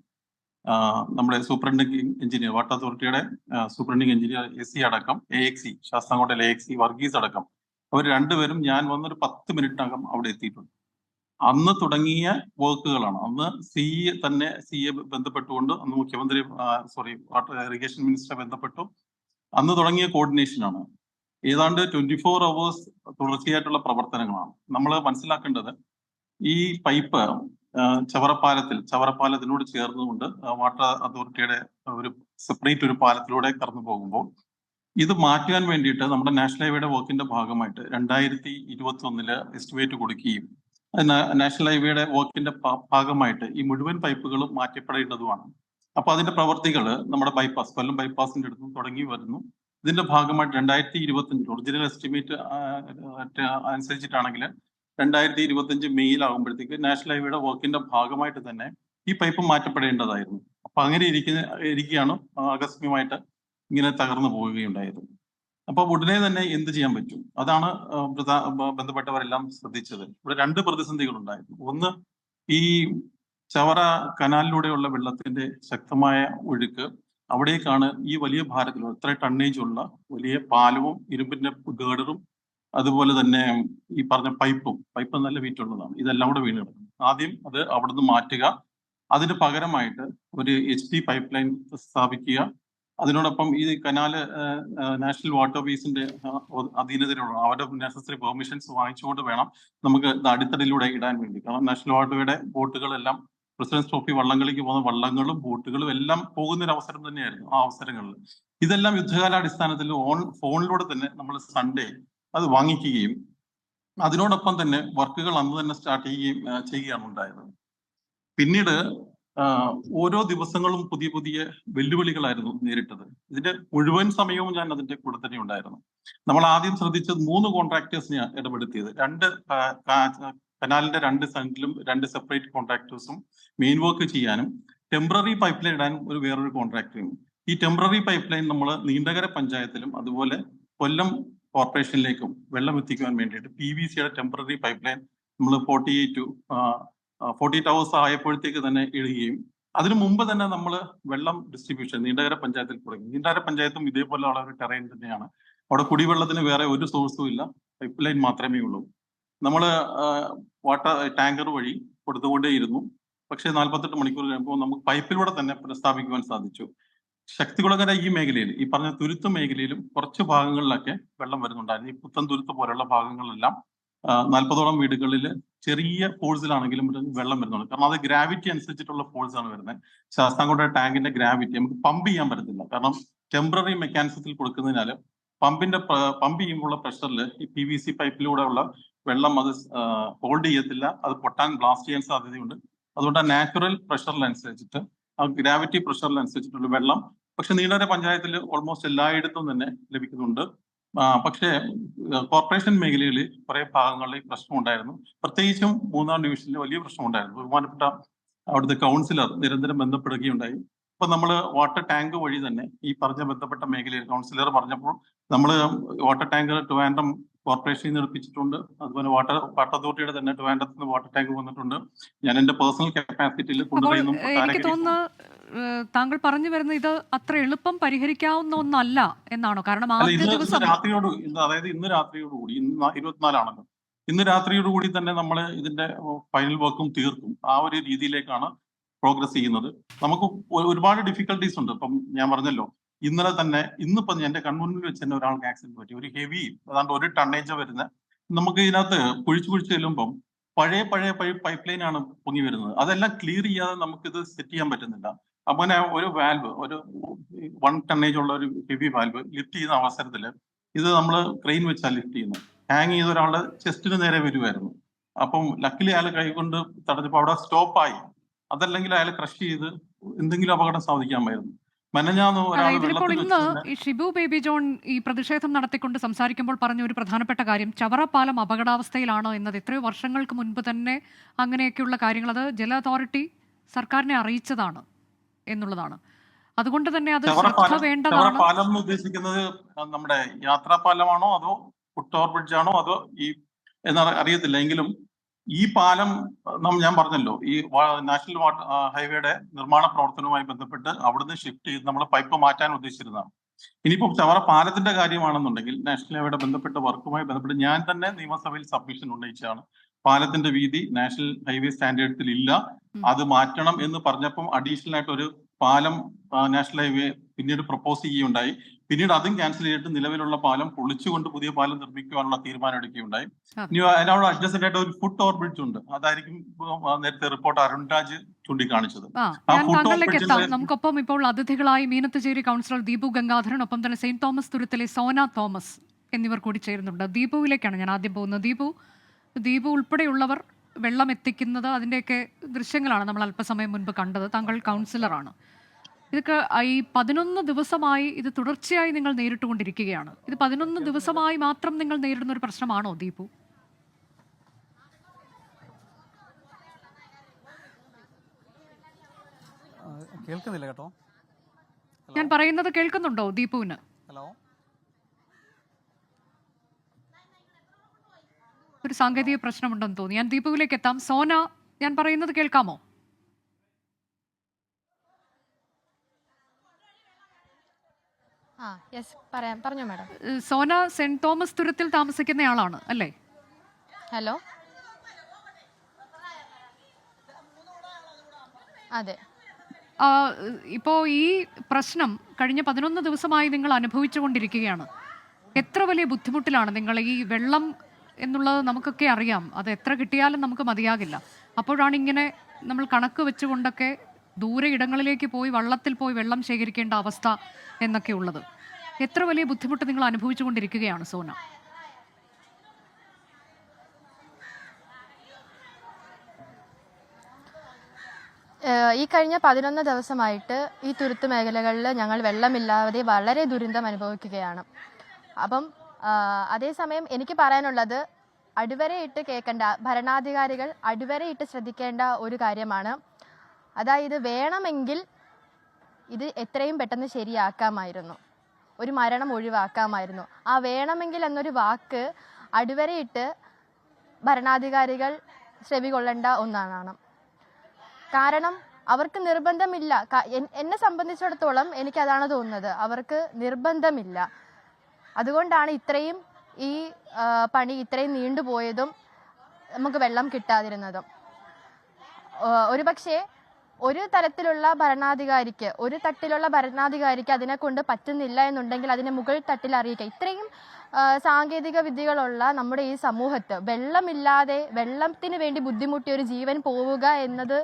നമ്മുടെ സൂപ്രണ്ടിംഗ് എഞ്ചിനീയർ, വാട്ടർ അതോറിറ്റിയുടെ സൂപ്രണ്ടിംഗ് എഞ്ചിനീയർ SC അടക്കം, AXC ശാസ്താംകോട്ടയിലെ AXC വർഗീസ് അടക്കം, അവർ രണ്ടുപേരും ഞാൻ വന്നൊരു 10 മിനിറ്റിനകം അവിടെ എത്തിയിട്ടുണ്ട്. അന്ന് തുടങ്ങിയ വർക്കുകളാണ്. അന്ന് CE ബന്ധപ്പെട്ടുകൊണ്ട്, അന്ന് മുഖ്യമന്ത്രി വാട്ടർ ഇറിഗേഷൻ മിനിസ്റ്ററെ ബന്ധപ്പെട്ടു. അന്ന് തുടങ്ങിയ കോർഡിനേഷനാണ്. ഏതാണ്ട് 24 hours തുടർച്ചയായിട്ടുള്ള പ്രവർത്തനങ്ങളാണ്. നമ്മൾ മനസ്സിലാക്കേണ്ടത്, ഈ പൈപ്പ് ചവറപ്പാലത്തിനോട് ചേർന്നുകൊണ്ട് വാട്ടർ അതോറിറ്റിയുടെ ഒരു സെപ്പറേറ്റ് ഒരു പാലത്തിലൂടെ കടന്നു പോകുമ്പോൾ ഇത് മാറ്റാൻ വേണ്ടിയിട്ട് നമ്മുടെ നാഷണൽ ഹൈവേയുടെ വർക്കിന്റെ ഭാഗമായിട്ട് 2021 എസ്റ്റിമേറ്റ് കൊടുക്കുകയും നാഷണൽ ഹൈവേയുടെ വർക്കിന്റെ ഭാഗമായിട്ട് ഈ മുഴുവൻ പൈപ്പുകളും മാറ്റപ്പെടേണ്ടതുമാണ്. അപ്പൊ അതിന്റെ പ്രവർത്തികൾ നമ്മുടെ കൊല്ലം ബൈപ്പാസിന്റെ അടുത്ത് തുടങ്ങി വരുന്നു. ഇതിന്റെ ഭാഗമായിട്ട് 2025 ഒറിജിനൽ എസ്റ്റിമേറ്റ് അനുസരിച്ചിട്ടാണെങ്കിൽ 2025 മെയ്യിലാകുമ്പോഴത്തേക്ക് നാഷണൽ ഹൈവേയുടെ വർക്കിന്റെ ഭാഗമായിട്ട് തന്നെ ഈ പൈപ്പ് മാറ്റപ്പെടേണ്ടതായിരുന്നു. അപ്പൊ അങ്ങനെ ഇരിക്കുകയാണ് ആകസ്മികമായിട്ട് ഇങ്ങനെ തകർന്നു പോവുകയുണ്ടായത്. അപ്പൊ ഉടനെ തന്നെ എന്ത് ചെയ്യാൻ പറ്റും, അതാണ് ബന്ധപ്പെട്ടവരെല്ലാം ശ്രദ്ധിച്ചത്. ഇവിടെ 2 പ്രതിസന്ധികൾ ഉണ്ടായിരുന്നു. ഒന്ന്, ഈ ചവറ കനാലിലൂടെയുള്ള വെള്ളത്തിന്റെ ശക്തമായ ഒഴുക്ക് അവിടേക്കാണ് ഈ വലിയ ഭാരത്തിലുള്ള ഇത്ര ടണ്ണേജ് ഉള്ള വലിയ പാലവും ഇരുമ്പിന്റെ ഗേഡറും അതുപോലെ തന്നെ ഈ പറഞ്ഞ പൈപ്പ് നല്ല വെയിറ്റ് ഉള്ളതാണ്, ഇതെല്ലാം കൂടെ വീണ് കിടക്കുന്നത്. ആദ്യം അത് അവിടുന്ന് മാറ്റുക, അതിന് പകരമായിട്ട് ഒരു HP പൈപ്പ് ലൈൻ സ്ഥാപിക്കുക. അതിനോടൊപ്പം ഈ കനാല് നാഷണൽ വാട്ടർ വേസിന്റെ അധീനതയിലുള്ള അവരുടെ നെസസറി പെർമിഷൻസ് വാങ്ങിച്ചുകൊണ്ട് വേണം നമുക്ക് ഇത് അടിത്തടിയിലൂടെ ഇടാൻ വേണ്ടി. കാരണം നാഷണൽ വാട്ടർവേയുടെ ബോട്ടുകളെല്ലാം പ്രസിഡന്റ് ട്രോഫി വള്ളംകളിക്ക് പോകുന്ന വള്ളങ്ങളും ബോട്ടുകളും എല്ലാം പോകുന്ന ഒരു അവസരം തന്നെയായിരുന്നു ആ അവസരങ്ങളിൽ. ഇതെല്ലാം യുദ്ധകാലാടിസ്ഥാനത്തിൽ ഫോണിലൂടെ തന്നെ നമ്മൾ സൺഡേ അത് വാങ്ങിക്കുകയും അതിനോടൊപ്പം തന്നെ വർക്കുകൾ അന്ന് തന്നെ സ്റ്റാർട്ട് ചെയ്യുകയാണ് ഉണ്ടായത്. പിന്നീട് ഓരോ ദിവസങ്ങളും പുതിയ പുതിയ വെല്ലുവിളികളായിരുന്നു നേരിട്ടത്. ഇതിന്റെ മുഴുവൻ സമയവും ഞാൻ അതിന്റെ കൂടെ തന്നെ ഉണ്ടായിരുന്നു. നമ്മൾ ആദ്യം ശ്രദ്ധിച്ചത് 3 കോൺട്രാക്ടേഴ്സിനെ ഇടപെടുത്തിയത്. കനാലിന്റെ 2 സൈഡിലും 2 സെപ്പറേറ്റ് കോൺട്രാക്ടേഴ്സും മെയിൻ വർക്ക് ചെയ്യാനും ടെമ്പററി പൈപ്പ് ലൈൻ ഇടാനും വേറൊരു കോൺട്രാക്ടറും. ഈ ടെമ്പററി പൈപ്പ് ലൈൻ നമ്മൾ നീണ്ടകര പഞ്ചായത്തിലും അതുപോലെ കൊല്ലം കോർപ്പറേഷനിലേക്കും വെള്ളം എത്തിക്കുവാൻ വേണ്ടിയിട്ട് PVCയുടെ ടെമ്പററി പൈപ്പ് ലൈൻ നമ്മൾ 48 hours ആയപ്പോഴത്തേക്ക് തന്നെ ഇടുകയും അതിനു മുമ്പ് തന്നെ നമ്മൾ വെള്ളം ഡിസ്ട്രിബ്യൂഷൻ നീണ്ടകര പഞ്ചായത്തിൽ തുടങ്ങി. നീണ്ടകര പഞ്ചായത്തും ഇതേപോലെയുള്ള ഒരു ടെറൈൻ തന്നെയാണ്. അവിടെ കുടിവെള്ളത്തിന് വേറെ ഒരു സോഴ്സും ഇല്ല, പൈപ്പ് ലൈൻ മാത്രമേ ഉള്ളൂ. നമ്മൾ വാട്ടർ ടാങ്കർ വഴി കൊടുത്തുകൊണ്ടേയിരുന്നു. പക്ഷേ 48 മണിക്കൂർ കഴിയുമ്പോൾ നമുക്ക് പൈപ്പിലൂടെ തന്നെ പുനഃസ്ഥാപിക്കുവാൻ സാധിച്ചു. ശക്തികുളങ്ങര ഈ മേഖലയിൽ, ഈ പറഞ്ഞ തുരുത്ത് മേഖലയിലും കുറച്ച് ഭാഗങ്ങളിലൊക്കെ വെള്ളം വരുന്നുണ്ടായിരുന്നു. ഈ പുത്തൻ തുരുത്ത് പോലുള്ള ഭാഗങ്ങളിലെല്ലാം 40ഓളം വീടുകളിൽ ചെറിയ ഫോഴ്സിലാണെങ്കിലും വെള്ളം വരുന്നുണ്ട്. കാരണം അത് ഗ്രാവിറ്റി അനുസരിച്ചിട്ടുള്ള ഫോഴ്സ് ആണ് വരുന്നത്. ശാസ്താംകോട്ട ടാങ്കിന്റെ ഗ്രാവിറ്റി നമുക്ക് പമ്പ് ചെയ്യാൻ പറ്റത്തില്ല. കാരണം ടെമ്പററി മെക്കാനിസത്തിൽ കൊടുക്കുന്നതിനാൽ പമ്പ് ചെയ്യുമ്പോഴുള്ള പ്രഷറിൽ ഈ PVC പൈപ്പിലൂടെ ഉള്ള വെള്ളം അത് ഹോൾഡ് ചെയ്യത്തില്ല, അത് പൊട്ടാൻ ബ്ലാസ്റ്റ് ചെയ്യാൻ സാധ്യതയുണ്ട്. അതുകൊണ്ട് ആ നാച്ചുറൽ പ്രഷറിനനുസരിച്ചിട്ട് ആ ഗ്രാവിറ്റി പ്രഷറിനനുസരിച്ചിട്ടുള്ള വെള്ളം പക്ഷെ നീണ്ടകര പഞ്ചായത്തിൽ ഓൾമോസ്റ്റ് എല്ലായിടത്തും തന്നെ ലഭിക്കുന്നുണ്ട്. പക്ഷേ കോർപ്പറേഷൻ മേഖലയിൽ കുറെ ഭാഗങ്ങളിൽ പ്രശ്നം ഉണ്ടായിരുന്നു. പ്രത്യേകിച്ചും 3ാം ഡിവിഷനിൽ വലിയ പ്രശ്നം ഉണ്ടായിരുന്നു. ബഹുമാനപ്പെട്ട അവിടുത്തെ കൗൺസിലർ നിരന്തരം ബന്ധപ്പെടുകയുണ്ടായി. അപ്പൊ നമ്മൾ വാട്ടർ ടാങ്ക് വഴി തന്നെ ഈ പറഞ്ഞ ബന്ധപ്പെട്ട മേഖലയിൽ കൗൺസിലർ പറഞ്ഞപ്പോൾ നമ്മൾ വാട്ടർ ടാങ്ക് ട്രിവാൻഡ്രം കോർപ്പറേഷനിൽ നിന്ന് എടുപ്പിച്ചിട്ടുണ്ട്. അതുപോലെ വാട്ടർ അതോറിറ്റിയുടെ തന്നെ ട്രിവാൻഡ്രത്ത് നിന്ന് വാട്ടർ ടാങ്ക് വന്നിട്ടുണ്ട്. ഞാൻ എന്റെ പേഴ്സണൽ കപ്പാസിറ്റിയിൽ കൊണ്ടുപോയി. എനിക്ക് തോന്നുന്നു താങ്കൾ പറഞ്ഞു വരുന്നത് ഇത് അത്ര എളുപ്പം പരിഹരിക്കാവുന്ന ഒന്നല്ല എന്നാണോ? കാരണം ആദ്യ ദിവസം അതായത് ഇന്ന് രാത്രിയോടുകൂടി, ഇന്ന് 24 ഇന്ന് രാത്രിയോടുകൂടി തന്നെ നമ്മൾ ഇതിന്റെ ഫൈനൽ വർക്കും തീർക്കും. ആ ഒരു രീതിയിലേക്കാണ് പ്രോഗ്രസ് ചെയ്യുന്നത്. നമുക്ക് ഒരുപാട് ഡിഫിക്കൽട്ടീസ് ഉണ്ട്. ഇപ്പം ഞാൻ പറഞ്ഞല്ലോ, ഇന്നലെ തന്നെ ഇന്നിപ്പോ എന്റെ കൺമുന്നിൽ വെച്ച് തന്നെ ഒരാൾക്ക് ആക്സിഡന്റ് പറ്റി. ഒരു ഹെവി ഏതാണ്ട് 1 ടണ്ണേജ് വരുന്ന, നമുക്ക് ഇതിനകത്ത് കുഴിച്ചു ചെല്ലുമ്പം പഴയ പൈപ്പ് ലൈൻ ആണ് പൊങ്ങി വരുന്നത്. അതെല്ലാം ക്ലിയർ ചെയ്യാതെ നമുക്കിത് സെറ്റ് ചെയ്യാൻ പറ്റുന്നില്ല. അങ്ങനെ ഒരു വാൽവ്, ഒരു 1 ടണ്ണേജ് ഉള്ള ഒരു ഹെവി വാൽവ് ലിഫ്റ്റ് ചെയ്യുന്ന അവസരത്തിൽ ഇത് നമ്മൾ ക്രെയിൻ വെച്ചാൽ ലിഫ്റ്റ് ചെയ്യുന്നത്. ഹാങ് ചെയ്ത ഒരാളുടെ ചെസ്റ്റിന് നേരെ വരുമായിരുന്നു. അപ്പം ലക്കിലി അയാൾ കൈകൊണ്ട് തടഞ്ഞപ്പോൾ അവിടെ സ്റ്റോപ്പായി. അതല്ലെങ്കിൽ അയാൾ ക്രഷ് ചെയ്ത് എന്തെങ്കിലും അപകടം സാധിക്കാമായിരുന്നു. ഇതിലിപ്പോൾ ഇന്ന് ഈ ഷിബു ബേബി ജോൺ ഈ പ്രതിഷേധം നടത്തിക്കൊണ്ട് സംസാരിക്കുമ്പോൾ പറഞ്ഞ ഒരു പ്രധാനപ്പെട്ട കാര്യം, ചവറ പാലം അപകടാവസ്ഥയിലാണോ എന്നത്. എത്രയോ വർഷങ്ങൾക്ക് മുൻപ് തന്നെ അങ്ങനെയൊക്കെയുള്ള കാര്യങ്ങൾ അത് ജല അതോറിറ്റി സർക്കാരിനെ അറിയിച്ചതാണ് എന്നുള്ളതാണ്. അതുകൊണ്ട് തന്നെ അത് ശ്രദ്ധ വേണ്ടതാണ്. പാലം ഉദ്ദേശിക്കുന്നത് നമ്മുടെ യാത്രാ പാലമാണോ അതോ ഫുട് ഓവർ ബ്രിഡ്ജ് ആണോ അതോ ഈ എന്നാ അറിയത്തില്ല. എങ്കിലും ഈ പാലം ഞാൻ പറഞ്ഞല്ലോ, ഈ നാഷണൽ ഹൈവേയുടെ നിർമ്മാണ പ്രവർത്തനവുമായി ബന്ധപ്പെട്ട് അവിടുന്ന് ഷിഫ്റ്റ് ചെയ്ത് നമ്മൾ പൈപ്പ് മാറ്റാൻ ഉദ്ദേശിച്ചിരുന്നതാണ്. ഇനിയിപ്പോ ചവറ പാലത്തിന്റെ കാര്യമാണെന്നുണ്ടെങ്കിൽ നാഷണൽ ഹൈവേയുടെ ബന്ധപ്പെട്ട വർക്കുമായി ബന്ധപ്പെട്ട് ഞാൻ തന്നെ നിയമസഭയിൽ സബ്മിഷൻ ഉന്നയിച്ചാണ്. പാലത്തിന്റെ വീതി നാഷണൽ ഹൈവേ സ്റ്റാൻഡേർഡ്സിൽ ഇല്ല, അത് മാറ്റണം എന്ന് പറഞ്ഞപ്പം അഡീഷണൽ ആയിട്ട് ഒരു പാലം നാഷണൽ ഹൈവേ പിന്നീട് പ്രപ്പോസ് ചെയ്യുകയുണ്ടായി. പിന്നീട് അതും ക്യാൻസൽ ചെയ്തിട്ട് നിലവിലുള്ള പാലം പൊളിച്ചുകൊണ്ട് പുതിയ പാലം നിർമ്മിക്കുവാനുള്ള തീരുമാനം എടുക്കുകയുണ്ടായി. ഇനി അതിനോട് അഡ്ജസ്റ്റഡ് ആയിട്ട് ഒരു ഫുട് ഓവർ ബ്രിഡ്ജ് ഉണ്ട്. അതായിരിക്കും നേരത്തെ റിപ്പോർട്ട് അരുൺരാജ് ചൂണ്ടിക്കാണിച്ചത്. താങ്കളിലേക്ക് എത്താം. നമുക്കൊപ്പം ഇപ്പോൾ അതിഥികളായി മീനത്തുചേരി കൗൺസിലർ ദീപു ഗംഗാധരൻ, ഒപ്പം തന്നെ സെയിന്റ് തോമസ് തുരുത്തിലെ സോന തോമസ് എന്നിവർ കൂടി ചേരുന്നുണ്ട്. ദീപുവിലേക്കാണ് ഞാൻ ആദ്യം പോകുന്നത്. ദീപു ഉൾപ്പെടെയുള്ളവർ വെള്ളം എത്തിക്കുന്നത്, അതിൻ്റെയൊക്കെ ദൃശ്യങ്ങളാണ് നമ്മൾ അല്പസമയം മുൻപ് കണ്ടത്. താങ്കൾ കൗൺസിലറാണ്. ഇതൊക്കെ ഈ 11 ദിവസമായി ഇത് തുടർച്ചയായി നിങ്ങൾ നേരിട്ടുകൊണ്ടിരിക്കുകയാണ്. ഇത് 11 ദിവസമായി മാത്രം നിങ്ങൾ നേരിടുന്ന ഒരു പ്രശ്നമാണോ ദീപു? കേൾക്കുന്നില്ല കേട്ടോ. ഞാൻ പറയുന്നത് കേൾക്കുന്നുണ്ടോ ദീപുവിന്? ഹലോ, ഒരു സാങ്കേതിക പ്രശ്നമുണ്ടെന്ന് തോന്നി. ഞാൻ ദീപുവിലേക്ക് എത്താം. സോന, ഞാൻ പറയുന്നത് കേൾക്കാമോ? യെസ് പറയാം, പറഞ്ഞോ മാഡം. സോന സെന്റ് തോമസ് തുരുത്തിൽ താമസിക്കുന്നയാളാണ് അല്ലേ? ഹലോ, അതെ. ഇപ്പോ ഈ പ്രശ്നം കഴിഞ്ഞ 11 ദിവസമായി നിങ്ങൾ അനുഭവിച്ചുകൊണ്ടിരിക്കുകയാണ്. എത്ര വലിയ ബുദ്ധിമുട്ടിലാണ് നിങ്ങൾ? ഈ വെള്ളം എന്നുള്ളത് നമുക്കൊക്കെ അറിയാം, അത് എത്ര കിട്ടിയാലും നമുക്ക് മതിയാകില്ല. അപ്പോഴാണ് ഇങ്ങനെ നമ്മൾ കണക്ക് വെച്ചുകൊണ്ടൊക്കെ ദൂരെ ഇടങ്ങളിലേക്ക് പോയി വള്ളത്തിൽ പോയി വെള്ളം ശേഖരിക്കേണ്ട അവസ്ഥ എന്നൊക്കെ ഉള്ളത്. എത്ര വലിയ ബുദ്ധിമുട്ട് നിങ്ങൾ അനുഭവിച്ചുകൊണ്ടിരിക്കുകയാണ് സോന? ഈ കഴിഞ്ഞ 11 ദിവസമായിട്ട് ഈ തുരുത്ത് മേഖലകളിൽ ഞങ്ങൾ വെള്ളമില്ലാതെ വളരെ ദുരന്തം അനുഭവിക്കുകയാണ്. അപ്പം അതേസമയം എനിക്ക് പറയാനുള്ളത്, അടിവരയിട്ട് കേൾക്കേണ്ട ഭരണാധികാരികൾ അടിവരയിട്ട് ശ്രദ്ധിക്കേണ്ട ഒരു കാര്യമാണ്. അതായത് വേണമെങ്കിൽ ഇത് എത്രയും പെട്ടെന്ന് ശരിയാക്കാമായിരുന്നു, ഒരു മരണം ഒഴിവാക്കാമായിരുന്നു. ആ വേണമെങ്കിൽ എന്നൊരു വാക്ക് അടിവരയിട്ട് ഭരണാധികാരികൾ ചെവികൊള്ളേണ്ട ഒന്നാണ്. കാരണം അവർക്ക് നിർബന്ധമില്ല. എന്നെ സംബന്ധിച്ചിടത്തോളം എനിക്കതാണ് തോന്നുന്നത്, അവർക്ക് നിർബന്ധമില്ല. അതുകൊണ്ടാണ് ഇത്രയും ഈ പണി ഇത്രയും നീണ്ടുപോയതും നമുക്ക് വെള്ളം കിട്ടാതിരുന്നതും. ഒരുപക്ഷെ ഒരു തരത്തിലുള്ള ഭരണാധികാരിക്ക്, ഒരു തട്ടിലുള്ള ഭരണാധികാരിക്ക് അതിനെ കൊണ്ട് പറ്റുന്നില്ല എന്നുണ്ടെങ്കിൽ അതിനെ മുകൾ തട്ടിൽ അറിയിക്കുക. ഇത്രയും സാങ്കേതിക വിദ്യകളുള്ള നമ്മുടെ ഈ സമൂഹത്ത് വെള്ളമില്ലാതെ വെള്ളത്തിന് വേണ്ടി ബുദ്ധിമുട്ടി ഒരു ജീവൻ പോവുക എന്നത്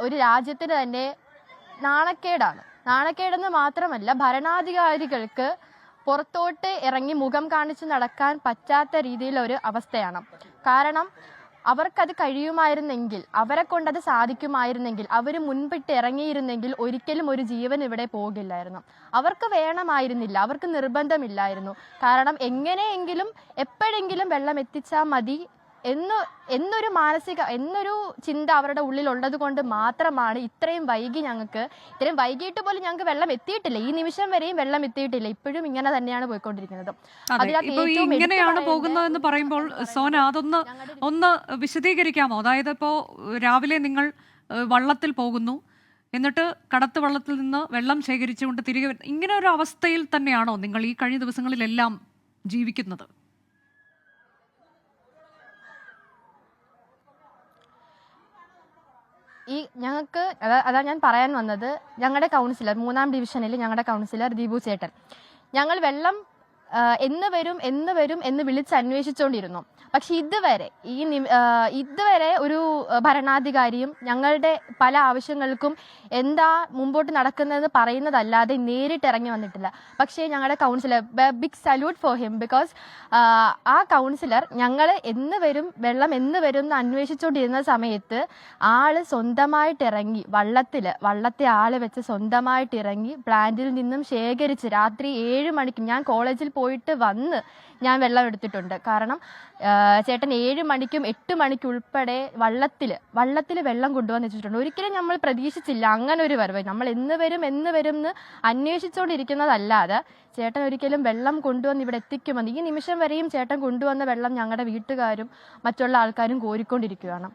ഒരു രാജ്യത്തിന് തന്നെ നാണക്കേടാണ്. നാണക്കേടെന്ന് മാത്രമല്ല, ഭരണാധികാരികൾക്ക് പുറത്തോട്ട് ഇറങ്ങി മുഖം കാണിച്ച് നടക്കാൻ പറ്റാത്ത രീതിയിലൊരു അവസ്ഥയാണ്. കാരണം അവർക്കത് കഴിയുമായിരുന്നെങ്കിൽ, അവരെ കൊണ്ടത് സാധിക്കുമായിരുന്നെങ്കിൽ, അവർ മുൻപിട്ട് ഇറങ്ങിയിരുന്നെങ്കിൽ ഒരിക്കലും ഒരു ജീവൻ ഇവിടെ പോകില്ലായിരുന്നു. അവർക്ക് വേണമായിരുന്നില്ല, അവർക്ക് നിർബന്ധമില്ലായിരുന്നു. കാരണം എങ്ങനെയെങ്കിലും എപ്പോഴെങ്കിലും വെള്ളം എത്തിച്ചാൽ മതി എന്നൊരു ചിന്ത അവരുടെ ഉള്ളിലുള്ളത് കൊണ്ട് മാത്രമാണ് ഇത്രയും വൈകിട്ട് പോലും ഞങ്ങൾക്ക് വെള്ളം എത്തിയിട്ടില്ല. ഈ നിമിഷം വരെയും വെള്ളം എത്തിയിട്ടില്ല. ഇപ്പോഴും ഇങ്ങനെ തന്നെയാണ് പോയിക്കൊണ്ടിരിക്കുന്നത്. ഇങ്ങനെയാണ് പോകുന്നതെന്ന് പറയുമ്പോൾ സോന, ഒന്ന് വിശദീകരിക്കാമോ? അതായത് ഇപ്പോൾ രാവിലെ നിങ്ങൾ വള്ളത്തിൽ പോകുന്നു, എന്നിട്ട് കടത്ത് വള്ളത്തിൽ നിന്ന് വെള്ളം ശേഖരിച്ചുകൊണ്ട് തിരികെ, ഇങ്ങനെ ഒരു അവസ്ഥയിൽ തന്നെയാണോ നിങ്ങൾ ഈ കഴിഞ്ഞ ദിവസങ്ങളിലെല്ലാം ജീവിക്കുന്നത്? ഞങ്ങൾക്ക് അതാ ഞാൻ പറയാൻ വന്നത്, ഞങ്ങളുടെ കൗൺസിലർ, 3ാം ഡിവിഷനിൽ ഞങ്ങളുടെ കൗൺസിലർ ദീപു ചേട്ടൻ, ഞങ്ങൾ വെള്ളം എന്ന് വരും എന്ന് വിളിച്ച് അന്വേഷിച്ചുകൊണ്ടിരുന്നു. പക്ഷെ ഇതുവരെ ഒരു ഭരണാധികാരിയും ഞങ്ങളുടെ പല ആവശ്യങ്ങൾക്കും എന്താ മുമ്പോട്ട് നടക്കുന്നതെന്ന് പറയുന്നതല്ലാതെ നേരിട്ട് ഇറങ്ങി വന്നിട്ടില്ല. പക്ഷേ ഞങ്ങളുടെ councillor, big salute for him, because ആ കൗൺസിലർ ഞങ്ങൾ വെള്ളം എന്ന് വരും എന്ന് അന്വേഷിച്ചുകൊണ്ടിരുന്ന സമയത്ത് ആള് സ്വന്തമായിട്ട് ഇറങ്ങി വള്ളത്തെ ആള് വെച്ച് സ്വന്തമായിട്ട് ഇറങ്ങി പ്ലാന്റിൽ നിന്നും ശേഖരിച്ച് രാത്രി 7 മണിക്ക്, ഞാൻ കോളേജിൽ പോയിട്ട് വന്ന് ഞാൻ വെള്ളം എടുത്തിട്ടുണ്ട്. കാരണം ചേട്ടൻ 7 മണിക്കും 8 മണിക്കും ഉൾപ്പെടെ വള്ളത്തിൽ വെള്ളം കൊണ്ടുവന്ന് വെച്ചിട്ടുണ്ട്. ഒരിക്കലും നമ്മൾ പ്രതീക്ഷിച്ചില്ല അങ്ങനെ ഒരു വരവ്. നമ്മൾ എന്ന് വരും എന്ന് അന്വേഷിച്ചുകൊണ്ടിരിക്കുന്നതല്ലാതെ ചേട്ടൻ ഒരിക്കലും വെള്ളം കൊണ്ടുവന്ന് ഇവിടെ എത്തിക്കുമെന്ന് ഈ നിമിഷം വരെയും ചേട്ടൻ കൊണ്ടുവന്ന വെള്ളം ഞങ്ങളുടെ വീട്ടുകാരും മറ്റുള്ള ആൾക്കാരും കോരിക്കൊണ്ടിരിക്കുകയാണ്.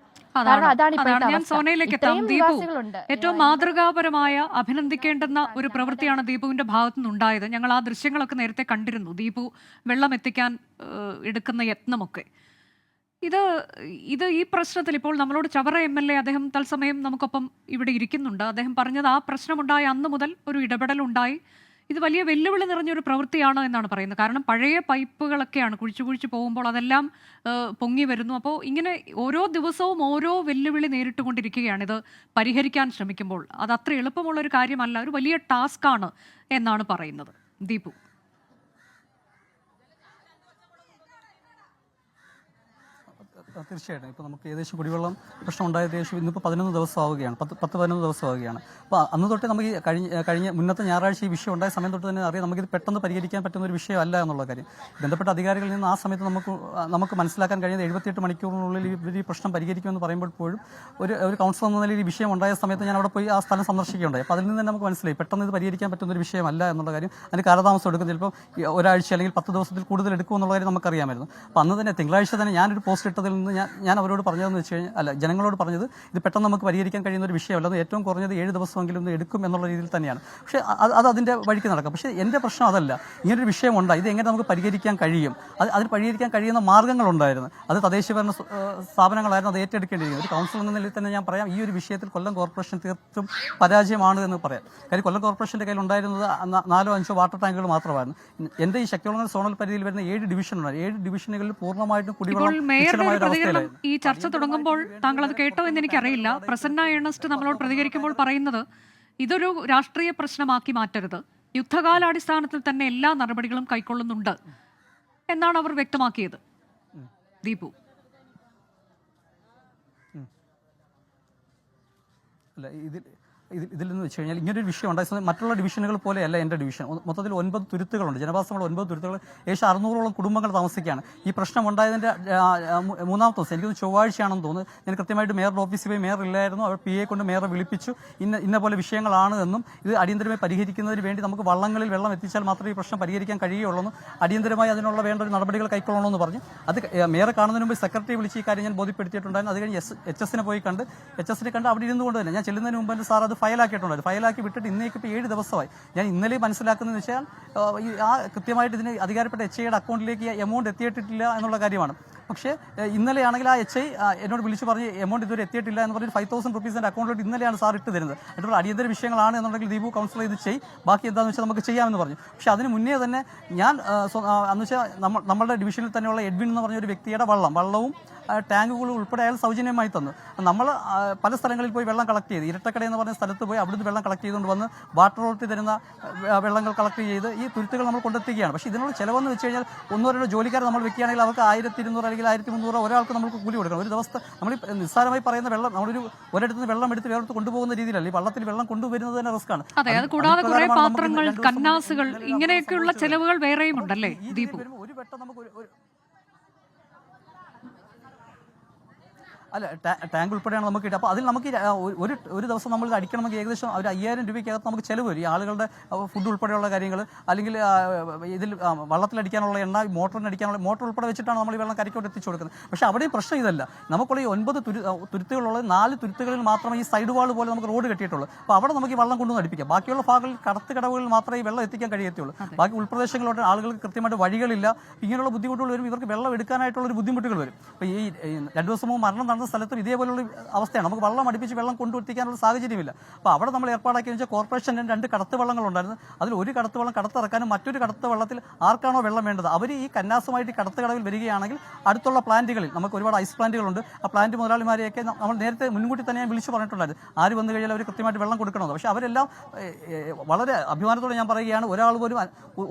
ഞാൻ സോനയിലേക്ക് എത്താം. ദീപു, ഏറ്റവും മാതൃകാപരമായ, അഭിനന്ദിക്കേണ്ടുന്ന ഒരു പ്രവൃത്തിയാണ് ദീപുവിന്റെ ഭാഗത്തു നിന്നുണ്ടായത്. ഞങ്ങൾ ആ ദൃശ്യങ്ങളൊക്കെ നേരത്തെ കണ്ടിരുന്നു, ദീപു വെള്ളം എത്തിക്കാൻ എടുക്കുന്ന യത്നമൊക്കെ. ഇത് ഈ പ്രശ്നത്തിൽ ഇപ്പോൾ നമ്മളോട് ചവറ MLA അദ്ദേഹം തത്സമയം നമുക്കൊപ്പം ഇവിടെ ഇരിക്കുന്നുണ്ട്. അദ്ദേഹം പറഞ്ഞത് ആ പ്രശ്നമുണ്ടായ അന്ന് മുതൽ ഒരു ഇടപെടലുണ്ടായി. ഇത് വലിയ വെല്ലുവിളി നിറഞ്ഞൊരു പ്രവൃത്തിയാണ് എന്നാണ് പറയുന്നത്. കാരണം പഴയ പൈപ്പുകളൊക്കെയാണ് കുഴിച്ചു പോകുമ്പോൾ അതെല്ലാം പൊങ്ങി വരുന്നു. അപ്പോൾ ഇങ്ങനെ ഓരോ ദിവസവും ഓരോ വെല്ലുവിളി നേരിട്ടുകൊണ്ടിരിക്കുകയാണ്. ഇത് പരിഹരിക്കാൻ ശ്രമിക്കുമ്പോൾ അത് അത്ര എളുപ്പമുള്ളൊരു കാര്യമല്ല, ഒരു വലിയ ടാസ്ക്കാണ് എന്നാണ് പറയുന്നത്. ദീപു, തീർച്ചയായിട്ടും ഇപ്പോൾ നമുക്ക് ഏകദേശം കുടിവെള്ളം പ്രശ്നം ഉണ്ടായത് ഏകദേശം ഇന്നിപ്പോൾ 11 ദിവസം ആവുകയാണ്, 10-11 ദിവസം ആവുകയാണ്. അപ്പോൾ അന്ന് തൊട്ട് നമുക്ക് കഴിഞ്ഞ മുന്നത്തെ ഞായറാഴ്ച ഈ വിഷയം ഉണ്ടായ സമയം തൊട്ട് തന്നെ അറിയാം നമുക്കിത് പെട്ടെന്ന് പരിഹരിക്കാൻ പറ്റുന്ന ഒരു വിഷയമല്ല എന്നുള്ള കാര്യം. ബന്ധപ്പെട്ട അധികാരികളിൽ നിന്ന് ആ സമയത്ത് നമുക്ക് മനസ്സിലാക്കാൻ കഴിയുന്നത് 78 മണിക്കൂറിനുള്ളിൽ ഈ പ്രശ്നം പരിഹരിക്കുമെന്ന് പറയുമ്പോൾ പോലും ഒരു കൗൺസിലർ എന്ന നിലയിൽ ഈ വിഷയം ഉണ്ടായ സമയത്ത് ഞാൻ അവിടെ പോയി ആ സ്ഥലം സന്ദർശിക്കുകയുണ്ടായി. അപ്പോൾ അതിൽ നിന്ന് തന്നെ നമുക്ക് മനസ്സിലായി പെട്ടെന്ന് ഇത് പരിഹരിക്കാൻ പറ്റുന്ന ഒരു വിഷയമല്ല എന്നുള്ള കാര്യം. അതിന് കാലതാമസം എടുക്കും, ചിലപ്പോൾ ഒരാഴ്ച അല്ലെങ്കിൽ 10 ദിവസത്തിൽ കൂടുതൽ എടുക്കുമെന്നുള്ള കാര്യം നമുക്കറിയാമായിരുന്നു. അപ്പോൾ അന്ന് തന്നെ തിങ്കളാഴ്ച തന്നെ ഞാനൊരു പോസ്റ്റ് ഇട്ടതിൽ നിന്ന് അന്ന് ഞാൻ അവരോട് പറഞ്ഞതെന്ന് വെച്ച് കഴിഞ്ഞാൽ, അല്ല, ജനങ്ങളോട് പറഞ്ഞത് ഇത് പെട്ടെന്ന് നമുക്ക് പരിഹരിക്കാൻ കഴിയുന്ന ഒരു വിഷയമല്ല, അത് ഏറ്റവും കുറഞ്ഞത് 7 ദിവസമെങ്കിലും ഇത് എടുക്കും എന്നുള്ള രീതിയിൽ തന്നെയാണ്. പക്ഷേ അത് അതിൻ്റെ വഴിക്ക് നടക്കാം. പക്ഷേ എൻ്റെ പ്രശ്നം അതല്ല. ഇങ്ങനൊരു വിഷയമുണ്ട്, ഇത് എങ്ങനെ നമുക്ക് പരിഹരിക്കാൻ കഴിയും, അതിന് പരിഹരിക്കാൻ കഴിയുന്ന മാർഗ്ഗങ്ങളുണ്ടായിരുന്നു. അത് തദ്ദേശഭരണ സ്ഥാപനങ്ങളായിരുന്നു അത് ഏറ്റെടുക്കേണ്ടിയിരിക്കുന്നത്. ഒരു കൗൺസിൽ എന്ന നിലയിൽ തന്നെ ഞാൻ പറയാം, ഈ ഒരു വിഷയത്തിൽ കൊല്ലം കോർപ്പറേഷൻ തീർത്തും പരാജയമാണ് എന്ന് പറയാം. കാര്യം കൊല്ലം കോർപ്പറേഷൻ്റെ കയ്യിൽ ഉണ്ടായിരുന്നത് 4-5 വാട്ടർ ടാങ്കുകൾ മാത്രമായിരുന്നു. എൻ്റെ ഈ ശക്തികുളങ്ങര സോണൽ പരിധിയിൽ വരുന്ന 7 ഡിവിഷനുണ്ട്. 7 ഡിവിഷനുകളിൽ പൂർണ്ണമായിട്ടും കുടിവെള്ളം ഈ ചർച്ച തുടങ്ങുമ്പോൾ താങ്കൾ അത് കേട്ടോ എന്ന് എനിക്കറിയില്ല. പ്രസന്ന ഏണസ്റ്റ് നമ്മളോട് പ്രതികരിക്കുമ്പോൾ പറയുന്നത് ഇതൊരു രാഷ്ട്രീയ പ്രശ്നമാക്കി മാറ്റരുത്, യുദ്ധകാലാടിസ്ഥാനത്തിൽ തന്നെ എല്ലാ നടപടികളും കൈക്കൊള്ളുന്നുണ്ട് എന്നാണ് അവർ വ്യക്തമാക്കിയത്. ദീപു, അല്ല, ഇതിൽ നിന്ന് വെച്ച് കഴിഞ്ഞാൽ ഇങ്ങനൊരു വിഷയം ഉണ്ടായ സമയം മറ്റുള്ള ഡിവിഷനുകൾ പോലെയല്ല എൻ്റെ ഡിവിഷൻ. മൊത്തത്തിൽ 9 തുരുത്തുകളുണ്ട്, ജനവാസമുള്ള 9 തുരുത്തുകൾ, ഏകദേശം 600ഓളം കുടുംബങ്ങൾ താമസിക്കുകയാണ്. ഈ പ്രശ്നം ഉണ്ടായതിൻ്റെ 3ാമത്തെ ദിവസം, എനിക്കൊന്ന് ചൊവ്വാഴ്ചയാണെന്ന് തോന്നുന്നു, ഞാൻ കൃത്യമായിട്ട് മേയറുടെ ഓഫീസിൽ പോയി, മേയർ ഇല്ലായിരുന്നു, അവർ PA കൊണ്ട് മേയറെ വിളിപ്പിച്ചു. ഇന്ന പോലെ വിഷയങ്ങളാണ് എന്നും ഇത് അടിയന്തരമായി പരിഹരിക്കുന്നതിന് വേണ്ടി നമുക്ക് വള്ളങ്ങളിൽ വെള്ളം എത്തിച്ചാൽ മാത്രമേ ഈ പ്രശ്നം പരിഹരിക്കാൻ കഴിയുള്ളൂ, അടിയന്തരമായി അതിനുള്ള വേണ്ട ഒരു നടപടികൾ കൈക്കൊള്ളണമെന്ന് പറഞ്ഞു. അത് മേയറെ കാണുന്നതിന് മുമ്പ് സെക്രട്ടറി വിളിച്ച് ഈ കാര്യം ഞാൻ ബോധ്യപ്പെടുത്തിയിട്ടുണ്ടായിരുന്നു. അത് കഴിഞ്ഞ് HS പോയി കണ്ട് അവിടെ ഇരുന്നുകൊണ്ട് തന്നെ ഞാൻ ചെല്ലുന്നതിന് മുമ്പ് സാർ അത് ഫയലാക്കിയിട്ടുണ്ടായിരുന്നു. ഫയലാക്കി വിട്ടിട്ട് ഇന്നേക്ക് ഇപ്പോൾ 7 ദിവസമായി. ഞാൻ ഇന്നലെ മനസ്സിലാക്കുന്നതെന്ന് വെച്ചാൽ കൃത്യമായിട്ട് ഇതിന് അധികാരപ്പെട്ട HIയുടെ അക്കൗണ്ടിലേക്ക് എമൗണ്ട് എത്തിയിട്ടില്ല എന്നുള്ള കാര്യമാണ്. പക്ഷേ ഇന്നലെയാണെങ്കിൽ ആ HI എന്നോട് വിളിച്ച് പറഞ്ഞ് എമൗണ്ട് ഇതുവരെ എത്തിയിട്ടില്ല എന്ന് പറഞ്ഞ് 5,000 റുപ്പീസിൻ്റെ അക്കൗണ്ടിലോട്ട് ഇന്നലെയാണ് സാർ ഇട്ട് തരുന്നത്. എന്നിട്ടുള്ള അടിയന്തര വിഷയങ്ങളാണ് എന്നുണ്ടെങ്കിൽ ദീപു കൗൺസിലർ ഇത് ബാക്കി എന്താണെന്ന് വെച്ചാൽ നമുക്ക് ചെയ്യാമെന്ന് പറഞ്ഞു. പക്ഷേ അതിന് മുന്നേ തന്നെ ഞാൻ എന്ന് വെച്ചാൽ നമ്മളുടെ ഡിവിഷനിൽ തന്നെയുള്ള എഡ്വിൻ എന്ന് പറഞ്ഞൊരു വ്യക്തിയുടെ വള്ളവും ടാങ്കുകൾ ഉൾപ്പെടെ അയാൾ സൗജന്യമായി തന്നു. നമ്മൾ പല സ്ഥലങ്ങളിൽ പോയി വെള്ളം കളക്ട് ചെയ്ത്, ഇരട്ടക്കട എന്ന് പറഞ്ഞ സ്ഥലത്ത് പോയി അവിടുന്ന് വെള്ളം കളക്ട് ചെയ്തുകൊണ്ട് വന്ന് വാട്ടർ അതോറിറ്റി തരുന്ന വെള്ളങ്ങൾ കളക്ട് ചെയ്ത് ഈ തുരുത്തുകൾ നമ്മൾ കൊണ്ടെത്തിക്കുകയാണ്. പക്ഷേ ഇതിനുള്ള ചിലവെന്ന് വെച്ച് കഴിഞ്ഞാൽ 1-2 ജോലിക്കാർ നമ്മൾ വെക്കുകയാണെങ്കിൽ അവർക്ക് 1,200 അല്ലെങ്കിൽ 1,300 ഒരാൾക്ക് നമുക്ക് കൂലി കൊടുക്കണം. ഒരു ദിവസത്തെ നമ്മൾ നിസ്സാരമായി പറയുന്ന വെള്ളം ഒരിടത്ത് നിന്ന് വെള്ളം എടുത്ത് വേറെടുത്ത് കൊണ്ടുപോകുന്ന രീതിയിലല്ല. ഈ വള്ളത്തിൽ വെള്ളം കൊണ്ടുവരുന്നത് തന്നെ റിസ്ക്കാണ്. കൂടാതെ കുറെ പാത്രങ്ങൾ, കന്നാസുകൾ, ഇങ്ങനെയൊക്കെയുള്ള ചെലവുകൾ വേറെയും ഉണ്ടല്ലേ ദീപു? ഒരു വട്ടം നമുക്ക് അല്ല, ടാങ്ക് ഉൾപ്പെടെയാണ് നമുക്ക് കിട്ടുക. അപ്പോൾ അതിൽ നമുക്ക് ഒരു ദിവസം നമ്മൾ അടിക്കണമെങ്കിൽ ഏകദേശം ഒരു 5,000 രൂപയ്ക്കകത്ത് നമുക്ക് ചിലവ് വരും. ഈ ആളുകളുടെ ഫുഡ് ഉൾപ്പെടെയുള്ള കാര്യങ്ങൾ, അല്ലെങ്കിൽ ഇതിൽ വള്ളത്തിലടിക്കാനുള്ള എണ്ണ, മോട്ടർ ഉൾപ്പെടെ വെച്ചിട്ടാണ് നമ്മൾ ഈ വെള്ളം കരയ്ക്കോട്ട് എത്തിച്ചു കൊടുക്കുന്നത്. പക്ഷേ അവിടെയും പ്രശ്നം ഇതല്ല. നമുക്കുള്ള ഈ 9 തുരുത്തുകളുള്ളത് 4 തുരുത്തുകളിൽ മാത്രമേ ഈ സൈഡ് വാൾ പോലെ നമുക്ക് റോഡ് കെട്ടിയിട്ടുള്ളൂ. അപ്പോൾ അവിടെ നമുക്ക് ഈ വെള്ളം കൊണ്ടുവന്ന് അടിപ്പിക്കാം. ബാക്കിയുള്ള ഭാഗങ്ങളിൽ കടവുകളിൽ മാത്രമേ ഈ വെള്ളം എത്തിക്കാൻ കഴിയത്തുള്ളൂ. ബാക്കി ഉൾപ്രദേശങ്ങളിലോട്ട് ആളുകൾക്ക് കൃത്യമായിട്ട് വഴികളില്ല. ഇങ്ങനെയുള്ള ബുദ്ധിമുട്ടുകൾ വരും. ഇവർക്ക് വെള്ളം എടുക്കാനായിട്ടുള്ള ഒരു ബുദ്ധിമുട്ടുകൾ വരും. അപ്പോൾ ഈ 2 ദിവസം മുമ്പ് മരണം നടന്ന സ്ഥലത്തും ഇതേപോലുള്ള അവസ്ഥയാണ്. നമുക്ക് വെള്ളം അടുപ്പിച്ച് വെള്ളം കൊണ്ടുവെത്തിക്കാനുള്ള സാഹചര്യമില്ല. അപ്പോൾ അവിടെ നമ്മൾ ഏർപ്പാടാക്കിയെന്ന് വെച്ചാൽ കോർപ്പറേഷൻ്റെ 2 കടത്ത് വള്ളങ്ങളുണ്ടായിരുന്നു. അതിൽ ഒരു കടത്ത് വള്ളം കടത്തിറക്കാനും മറ്റൊരു കടത്ത് വള്ളത്തിൽ ആർക്കാണോ വെള്ളം വേണ്ടത് അവർ ഈ കന്നാസുമായിട്ട് കടത്ത് കടവിൽ വരികയാണെങ്കിൽ അടുത്തുള്ള പ്ലാന്റുകളിൽ നമുക്ക് ഒരുപാട് ഐസ് പ്ലാന്റുകളുണ്ട്. ആ പ്ലാന്റ് മുതലാളിമാരെയൊക്കെ നമ്മൾ നേരത്തെ മുൻകൂട്ടി തന്നെ ഞാൻ വിളിച്ചു പറഞ്ഞിട്ടുണ്ടായിരുന്നു. ആര് വന്നു കഴിഞ്ഞാൽ അവർ കൃത്യമായിട്ട് വെള്ളം കൊടുക്കണമെന്ന്. പക്ഷേ അവരെല്ലാം വളരെ അഭിമാനത്തോടെ ഞാൻ പറയുകയാണ്, ഒരാൾ പോലും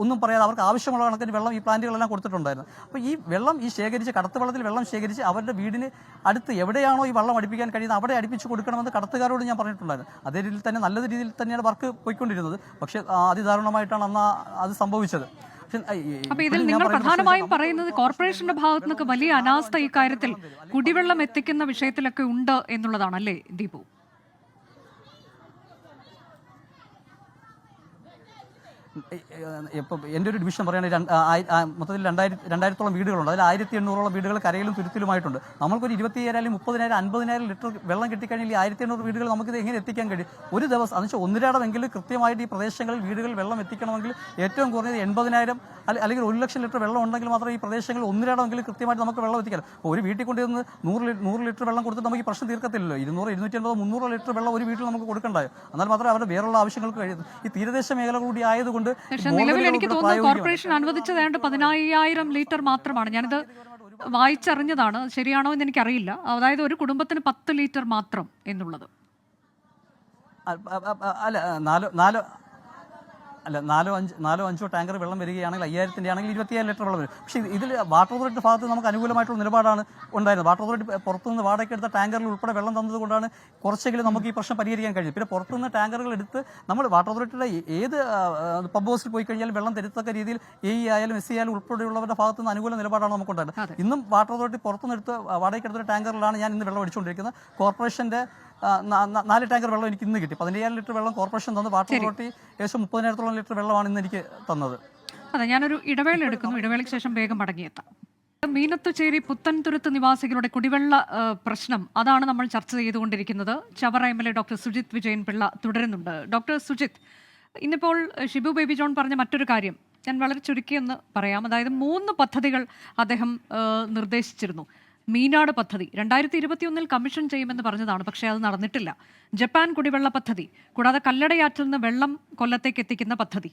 ഒന്നും പറയാതെ അവർക്ക് ആവശ്യമുള്ള കണക്കിന് വെള്ളം ഈ പ്ലാന്റുകളെല്ലാം കൊടുത്തിട്ടുണ്ടായിരുന്നു. അപ്പോൾ ഈ വെള്ളം ശേഖരിച്ച് കടത്ത് വള്ളത്തിൽ വെള്ളം ശേഖരിച്ച് അവരുടെ വീടിന് അടുത്ത് എവിടെയാണോ ഈ വെള്ളം അടുപ്പിക്കാൻ കഴിയുന്നത് അവിടെ അടുപ്പിച്ച് കൊടുക്കണമെന്ന് കടത്തുകാരോട് ഞാൻ പറഞ്ഞിട്ടുണ്ടായിരുന്നു. അതേ രീതിയിൽ തന്നെ നല്ല രീതിയിൽ തന്നെയാണ് വർക്ക് പോയിക്കൊണ്ടിരുന്നത്. പക്ഷേ അതിദാരുണമായിട്ടാണ് അന്ന് അത് സംഭവിച്ചത്. അപ്പൊ ഇതിൽ നിങ്ങൾ പ്രധാനമായും പറയുന്നത് കോർപ്പറേഷന്റെ ഭാഗത്തു നിന്നൊക്കെ വലിയ അനാസ്ഥ ഇക്കാര്യത്തിൽ കുടിവെള്ളം എത്തിക്കുന്ന വിഷയത്തിലൊക്കെ ഉണ്ട് എന്നുള്ളതാണല്ലേ ദീപു? ഇപ്പം എൻ്റെ ഒരു ഡിവിഷൻ പറയുകയാണെങ്കിൽ മൊത്തത്തിൽ 2,000-ഓളം വീടുകളുണ്ട്. അതിൽ 1,800ഓളം വീടുകൾ കരയിലും തുരുത്തിലുമായിട്ടുണ്ട്. നമ്മൾക്കൊരു 25,000, 30,000, 50,000 ലിറ്റർ വെള്ളം കിട്ടിക്കഴിഞ്ഞാൽ ഈ 1,800 വീടുകൾ നമുക്കിത് എങ്ങനെ എത്തിക്കാൻ കഴിയും? ഒരു ദിവസം എന്ന് വെച്ചാൽ 1-2 കൃത്യമായിട്ട് ഈ പ്രദേശങ്ങളിൽ വീടുകൾ വെള്ളം എത്തിക്കണമെങ്കിൽ ഏറ്റവും കുറഞ്ഞത് 80,000 അല്ലെങ്കിൽ 1,00,000 ലിറ്റർ വെള്ളം ഉണ്ടെങ്കിൽ മാത്രമേ ഈ പ്രദേശങ്ങളിൽ 1-2 കൃത്യമായിട്ട് നമുക്ക് വെള്ളം എത്തിക്കാം. ഒരു വീട്ടിൽ കൊണ്ടുവന്ന് 100 ലിറ്റർ വെള്ളം കൊടുത്തിട്ട് നമുക്ക് ഈ പ്രശ്നം തീർക്കത്തില്ലല്ലോ. 200, 250, 300 ലിറ്റർ വെള്ളം ഒരു വീട്ടിൽ നമുക്ക് കൊടുക്കണ്ടായോ? എന്നാൽ മാത്രമേ അവരുടെ വേറുള്ള ആവശ്യങ്ങൾക്ക് കഴിയുന്നു. ഈ തീരദേശ മേഖല കൂടി ആയതുകൊണ്ട് പക്ഷേ നിലവിൽ എനിക്ക് തോന്നുന്നു കോർപ്പറേഷൻ അനുവദിച്ചത് 15,000 ലിറ്റർ മാത്രമാണ്. ഞാനിത് വായിച്ചറിഞ്ഞതാണ്, ശരിയാണോ എന്ന് എനിക്കറിയില്ല. അതായത് ഒരു കുടുംബത്തിന് 10 ലിറ്റർ മാത്രം എന്നുള്ളത്. അല്ല 4-5 ടാങ്കർ വെള്ളം വരികയാണെങ്കിൽ 5,000 ആണെങ്കിൽ 25,000 ലിറ്റർ വെള്ളം വരും. പക്ഷേ ഇതിൽ വാട്ടർ അതോറിറ്റി ഭാഗത്ത് നമുക്ക് അനുകൂലമായിട്ടുള്ള നിലപാടാണ് ഉണ്ടായിരുന്നത്. വാട്ടർ അതോറിറ്റി പുറത്തുനിന്ന് വാടക എടുത്ത ടാങ്കറിൽ ഉൾപ്പെടെ വെള്ളം തന്നതുകൊണ്ടാണ് കുറച്ചെങ്കിലും നമുക്ക് ഈ പ്രശ്നം പരിഹരിക്കാൻ കഴിയും. പിന്നെ പുറത്തുനിന്ന് ടാങ്കറുകൾ എടുത്ത് നമ്മൾ വാട്ടർ അതോറിറ്റിയുടെ ഏത് പമ്പ് ഹൗസിൽ പോയി കഴിഞ്ഞാൽ വെള്ളം തരുത്തക്ക രീതിയിൽ AE ആയാലും SE ആയാലും ഉൾപ്പെടെയുള്ളവരുടെ ഭാഗത്ത് നിന്ന് അനുകൂല നിലപാടാണ് നമുക്കുണ്ടായിരുന്നത്. ഇന്നും വാട്ടർ അതോറിറ്റി പുറത്തുനിന്ന് എടുത്ത് വാടകയ്ക്ക് എടുത്ത ടാങ്കറിലാണ് ഞാൻ ഇന്ന് വെള്ളം അടിച്ചുകൊണ്ടിരിക്കുന്നത്. കോർപ്പറേഷൻ്റെ 4 ടാങ്കർ വെള്ളം എനിക്ക് ഇന്ന് കിട്ടി. 15,000 ലിറ്റർ വെള്ളം കോർപ്പറേഷൻ തന്നു. വാട്ടർ അതോറിറ്റി ഏകദേശം 30,000-ഓളം ലിറ്റർ വെള്ളമാണ് ഇന്ന് എനിക്ക് തന്നത്. അതെ, ഞാനൊരു ഇടവേള എടുക്കുന്നു. ഇടവേളയ്ക്ക് ശേഷം വേഗം മടങ്ങിയെത്താം. മീനത്തുചേരി പുത്തൻതുരുത്ത് നിവാസികളുടെ കുടിവെള്ള പ്രശ്നം അതാണ് നമ്മൾ ചർച്ച ചെയ്തുകൊണ്ടിരിക്കുന്നത്. ചവറ MLA ഡോക്ടർ സുജിത് വിജയൻ പിള്ള തുടരുന്നുണ്ട്. ഡോക്ടർ സുജിത്, ഇന്നിപ്പോൾ ഷിബു ബേബി ജോൺ പറഞ്ഞ മറ്റൊരു കാര്യം ഞാൻ വളരെ ചുരുക്കിയൊന്ന് പറയാം. അതായത് 3 പദ്ധതികൾ അദ്ദേഹം നിർദ്ദേശിച്ചിരുന്നു. മീനാട് പദ്ധതി 2021 കമ്മീഷൻ ചെയ്യുമെന്ന് പറഞ്ഞതാണ്, പക്ഷേ അത് നടന്നിട്ടില്ല. ജപ്പാൻ കുടിവെള്ള പദ്ധതി, കൂടാതെ കല്ലടയാറ്റിൽ നിന്ന് വെള്ളം കൊല്ലത്തേക്ക് എത്തിക്കുന്ന പദ്ധതി.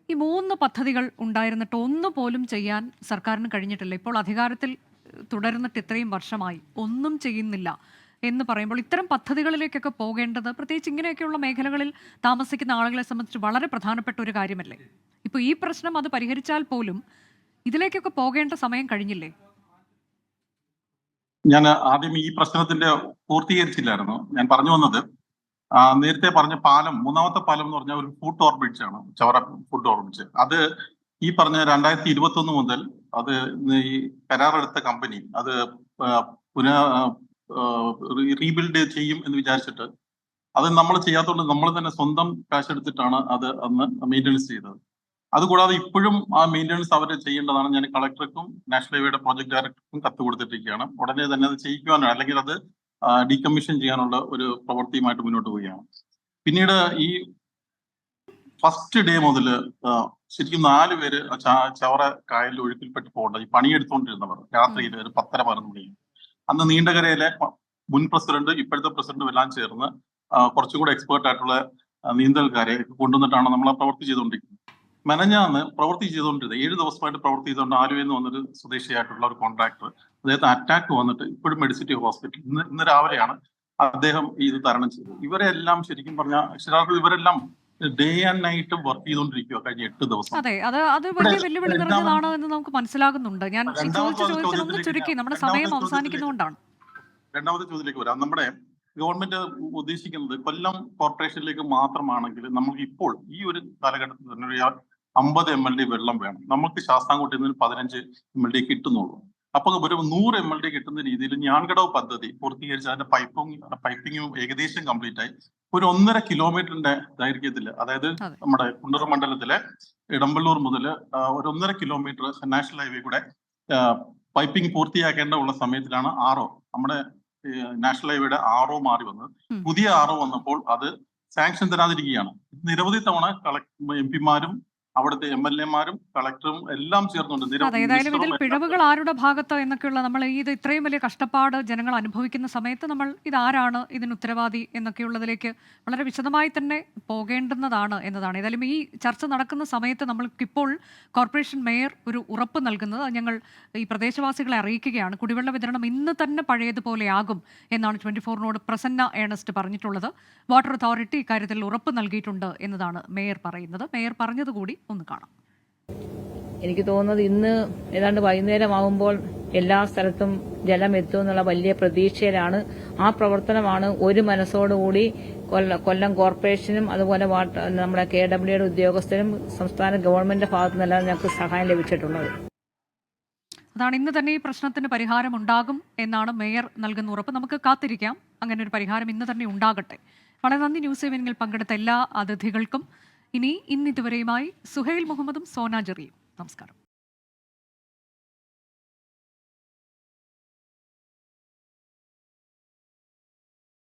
ഈ 3 പദ്ധതികൾ ഉണ്ടായിരുന്നിട്ട് ഒന്നുപോലും ചെയ്യാൻ സർക്കാരിന് കഴിഞ്ഞിട്ടില്ല. ഇപ്പോൾ അധികാരത്തിൽ തുടരുന്നിട്ട് ഇത്രയും വർഷമായി ഒന്നും ചെയ്യുന്നില്ല എന്ന് പറയുമ്പോൾ ഇത്തരം പദ്ധതികളിലേക്കൊക്കെ പോകേണ്ടത് പ്രത്യേകിച്ച് ഇങ്ങനെയൊക്കെയുള്ള മേഖലകളിൽ താമസിക്കുന്ന ആളുകളെ സംബന്ധിച്ച് വളരെ പ്രധാനപ്പെട്ട ഒരു കാര്യമല്ലേ? ഇപ്പോൾ ഈ പ്രശ്നം അത് പരിഹരിച്ചാൽ പോലും ഇതിലേക്കൊക്കെ പോകേണ്ട സമയം കഴിഞ്ഞില്ലേ? ഞാൻ ആദ്യം ഈ പ്രശ്നത്തിന്റെ പൂർത്തീകരിച്ചില്ലായിരുന്നു. ഞാൻ പറഞ്ഞു വന്നത് നേരത്തെ പറഞ്ഞ പാലം, 3ാമത്തെ പാലം എന്ന് പറഞ്ഞാൽ ഒരു ഫുഡ് ഓവർബ്രിഡ്ജ് ആണ്, ചവറ ഫുഡ് ഓവർബ്രിഡ്ജ്. അത് ഈ പറഞ്ഞ 2021 മുതൽ അത് ഈ കരാറെടുത്ത കമ്പനി അത് റീബിൽഡ് ചെയ്യും എന്ന് വിചാരിച്ചിട്ട് അത് നമ്മൾ ചെയ്യാത്തതുകൊണ്ട് നമ്മൾ തന്നെ സ്വന്തം കാശ് എടുത്തിട്ടാണ് അത് അന്ന് മെയിൻ്റനൻസ് ചെയ്തത്. അതുകൂടാതെ ഇപ്പോഴും ആ മെയിൻ്റനൻസ് അവർ ചെയ്യേണ്ടതാണ്. ഞാൻ കളക്ടർക്കും നാഷണൽ ഹൈവേയുടെ പ്രോജക്ട് ഡയറക്ടർക്കും കത്ത് കൊടുത്തിട്ടിരിക്കുകയാണ്. ഉടനെ തന്നെ അത് ചെയ്യിക്കുവാനോ അല്ലെങ്കിൽ അത് ഡീകമ്മീഷൻ ചെയ്യാനുള്ള ഒരു പ്രവൃത്തിയുമായിട്ട് മുന്നോട്ട് പോവുകയാണ്. പിന്നീട് ഈ ഫസ്റ്റ് ഡേ മുതൽ ശരിക്കും 4 പേര് ചവറ കായലിൽ ഒഴുക്കിൽപ്പെട്ട് പോകേണ്ട ഈ പണിയെടുത്തുകൊണ്ടിരുന്നവർ രാത്രിയിൽ ഒരു 10:30-11 മണി. അന്ന് നീണ്ടകരയിലെ മുൻ പ്രസിഡന്റ് ഇപ്പോഴത്തെ പ്രസിഡന്റും എല്ലാം ചേർന്ന് കുറച്ചുകൂടെ എക്സ്പേർട്ട് ആയിട്ടുള്ള നീന്തൽക്കാരെ കൊണ്ടുവന്നിട്ടാണ് നമ്മൾ ആ പ്രവൃത്തി ചെയ്തുകൊണ്ടിരിക്കുന്നത്. മെനഞ്ഞാന്ന് പ്രവൃത്തി ചെയ്തുകൊണ്ടിരുന്നത് 7 ദിവസമായിട്ട് പ്രവൃത്തി ചെയ്തുകൊണ്ട് ആലുവയിൽ നിന്ന് വന്നൊരു സ്വദേശിയായിട്ടുള്ള ഒരു കോൺട്രാക്ടർ, അദ്ദേഹത്തിന് അറ്റാക്ക് വന്നിട്ട് ഇപ്പോഴും മെഡിസിറ്റി ഹോസ്പിറ്റൽ ഇന്ന് രാവിലെയാണ് അദ്ദേഹം ഇത് തരണം ചെയ്തത്. ഇവരെല്ലാം ശരിക്കും പറഞ്ഞാൽ അക്ഷരാർത്ഥത്തിൽ ഇവരെല്ലാം ഡേ ആൻഡ് നൈറ്റ് വർക്ക് ചെയ്തുകൊണ്ടിരിക്കുക കഴിഞ്ഞ 8 ദിവസം. അതെ, അത് വലിയ വെല്ലുവിളി നിറഞ്ഞതാണോ എന്ന് നമുക്ക് മനസ്സിലാകുന്നുണ്ട്. ഞാൻ ചോദിച്ചതൊന്ന് ചുരുക്കി, നമ്മുടെ സമയം അവസാനിക്കുന്നതുകൊണ്ടാണ്. രണ്ടാമത്തെ ചോദ്യത്തിലേക്ക് വരാം. നമ്മുടെ ഗവൺമെന്റ് ഉദ്ദേശിക്കുന്നത് കൊല്ലം കോർപ്പറേഷനിലേക്ക് മാത്രമാണെങ്കിൽ നമുക്ക് ഇപ്പോൾ ഈ ഒരു കാലഘട്ടത്തിൽ തന്നെ ഒരു 50 MLD വെള്ളം വേണം. നമുക്ക് ശാസ്താംകോട്ടയിൽ നിന്ന് 15 MLD കിട്ടുന്നുള്ളൂ. അപ്പൊ ഒരു 100 MLD കിട്ടുന്ന രീതിയിൽ ഞാൻകടവ് പദ്ധതി പൂർത്തീകരിച്ച് അതിന്റെ പൈപ്പിങ്ങും ഏകദേശം കംപ്ലീറ്റ് ആയി. ഒരു 1.5 കിലോമീറ്ററിന്റെ ദൈർഘ്യത്തില്, അതായത് നമ്മുടെ കുണ്ടറ മണ്ഡലത്തിലെ ഇടമ്പള്ളൂർ മുതൽ ഒരു 1.5 കിലോമീറ്റർ നാഷണൽ ഹൈവേ കൂടെ പൈപ്പിംഗ് പൂർത്തിയാക്കേണ്ട ഉള്ള സമയത്തിലാണ് നമ്മുടെ നാഷണൽ ഹൈവേയുടെ RO മാറി വന്നത്. പുതിയ RO വന്നപ്പോൾ അത് സാങ്ഷൻ തരാതിരിക്കുകയാണ്. നിരവധി തവണ MP-മാരും അവിടുത്തെ MLA-മാരും കളക്ടറും എല്ലാം ചേർന്നുണ്ട്. ഏതായാലും ഇതിൽ പിഴവുകൾ ആരുടെ ഭാഗത്ത് എന്നൊക്കെയുള്ള നമ്മൾ ഇത് ഇത്രയും വലിയ കഷ്ടപ്പാട് ജനങ്ങൾ അനുഭവിക്കുന്ന സമയത്ത് നമ്മൾ ഇതാരാണ് ഇതിന് ഉത്തരവാദി എന്നൊക്കെയുള്ളതിലേക്ക് വളരെ വിശദമായി തന്നെ പോകേണ്ടുന്നതാണ് എന്നതാണ്. ഏതായാലും ഈ ചർച്ച നടക്കുന്ന സമയത്ത് നമ്മൾക്കിപ്പോൾ കോർപ്പറേഷൻ മേയർ ഒരു ഉറപ്പ് നൽകുന്നത് ഞങ്ങൾ ഈ പ്രദേശവാസികളെ അറിയിക്കുകയാണ്. കുടിവെള്ള വിതരണം ഇന്ന് തന്നെ പഴയതുപോലെയാകും എന്നാണ് 24-നോട് പ്രസന്ന ഏണസ്റ്റ് പറഞ്ഞിട്ടുള്ളത്. വാട്ടർ അതോറിറ്റി ഇക്കാര്യത്തിൽ ഉറപ്പ് നൽകിയിട്ടുണ്ട് എന്നതാണ് മേയർ പറയുന്നത്. മേയർ പറഞ്ഞതുകൂടി ഒന്ന് കാണാം. എനിക്ക് തോന്നുന്നത് ഇന്ന് ഏതാണ്ട് വൈകുന്നേരമാകുമ്പോൾ എല്ലാ സ്ഥലത്തും ജലം എത്തുമെന്നുള്ള വലിയ പ്രതീക്ഷയിലാണ്. ആ പ്രവർത്തനമാണ് ഒരു മനസ്സോടുകൂടി കൊല്ലം കോർപ്പറേഷനും അതുപോലെ നമ്മുടെ KWയുടെ ഉദ്യോഗസ്ഥരും സംസ്ഥാന ഗവൺമെന്റ് ഭാഗത്തു നിന്നെല്ലാം ഞങ്ങൾക്ക് സഹായം ലഭിച്ചിട്ടുള്ളത്. അതാണ് ഇന്ന് തന്നെ ഈ പ്രശ്നത്തിന് പരിഹാരം ഉണ്ടാകും എന്നാണ് മേയർ നൽകുന്ന ഉറപ്പ്. നമുക്ക് കാത്തിരിക്കാം അങ്ങനെ ഒരു പരിഹാരം ഇന്ന് തന്നെ ഉണ്ടാകട്ടെ. വളരെ നന്ദി ന്യൂസ് ഈവനിങ്ങിൽ പങ്കെടുത്ത എല്ലാ അതിഥികൾക്കും. ഇന്നിതുവരെയുമായി സുഹൈൽ മുഹമ്മദും സോന ജെറിയും. നമസ്കാരം.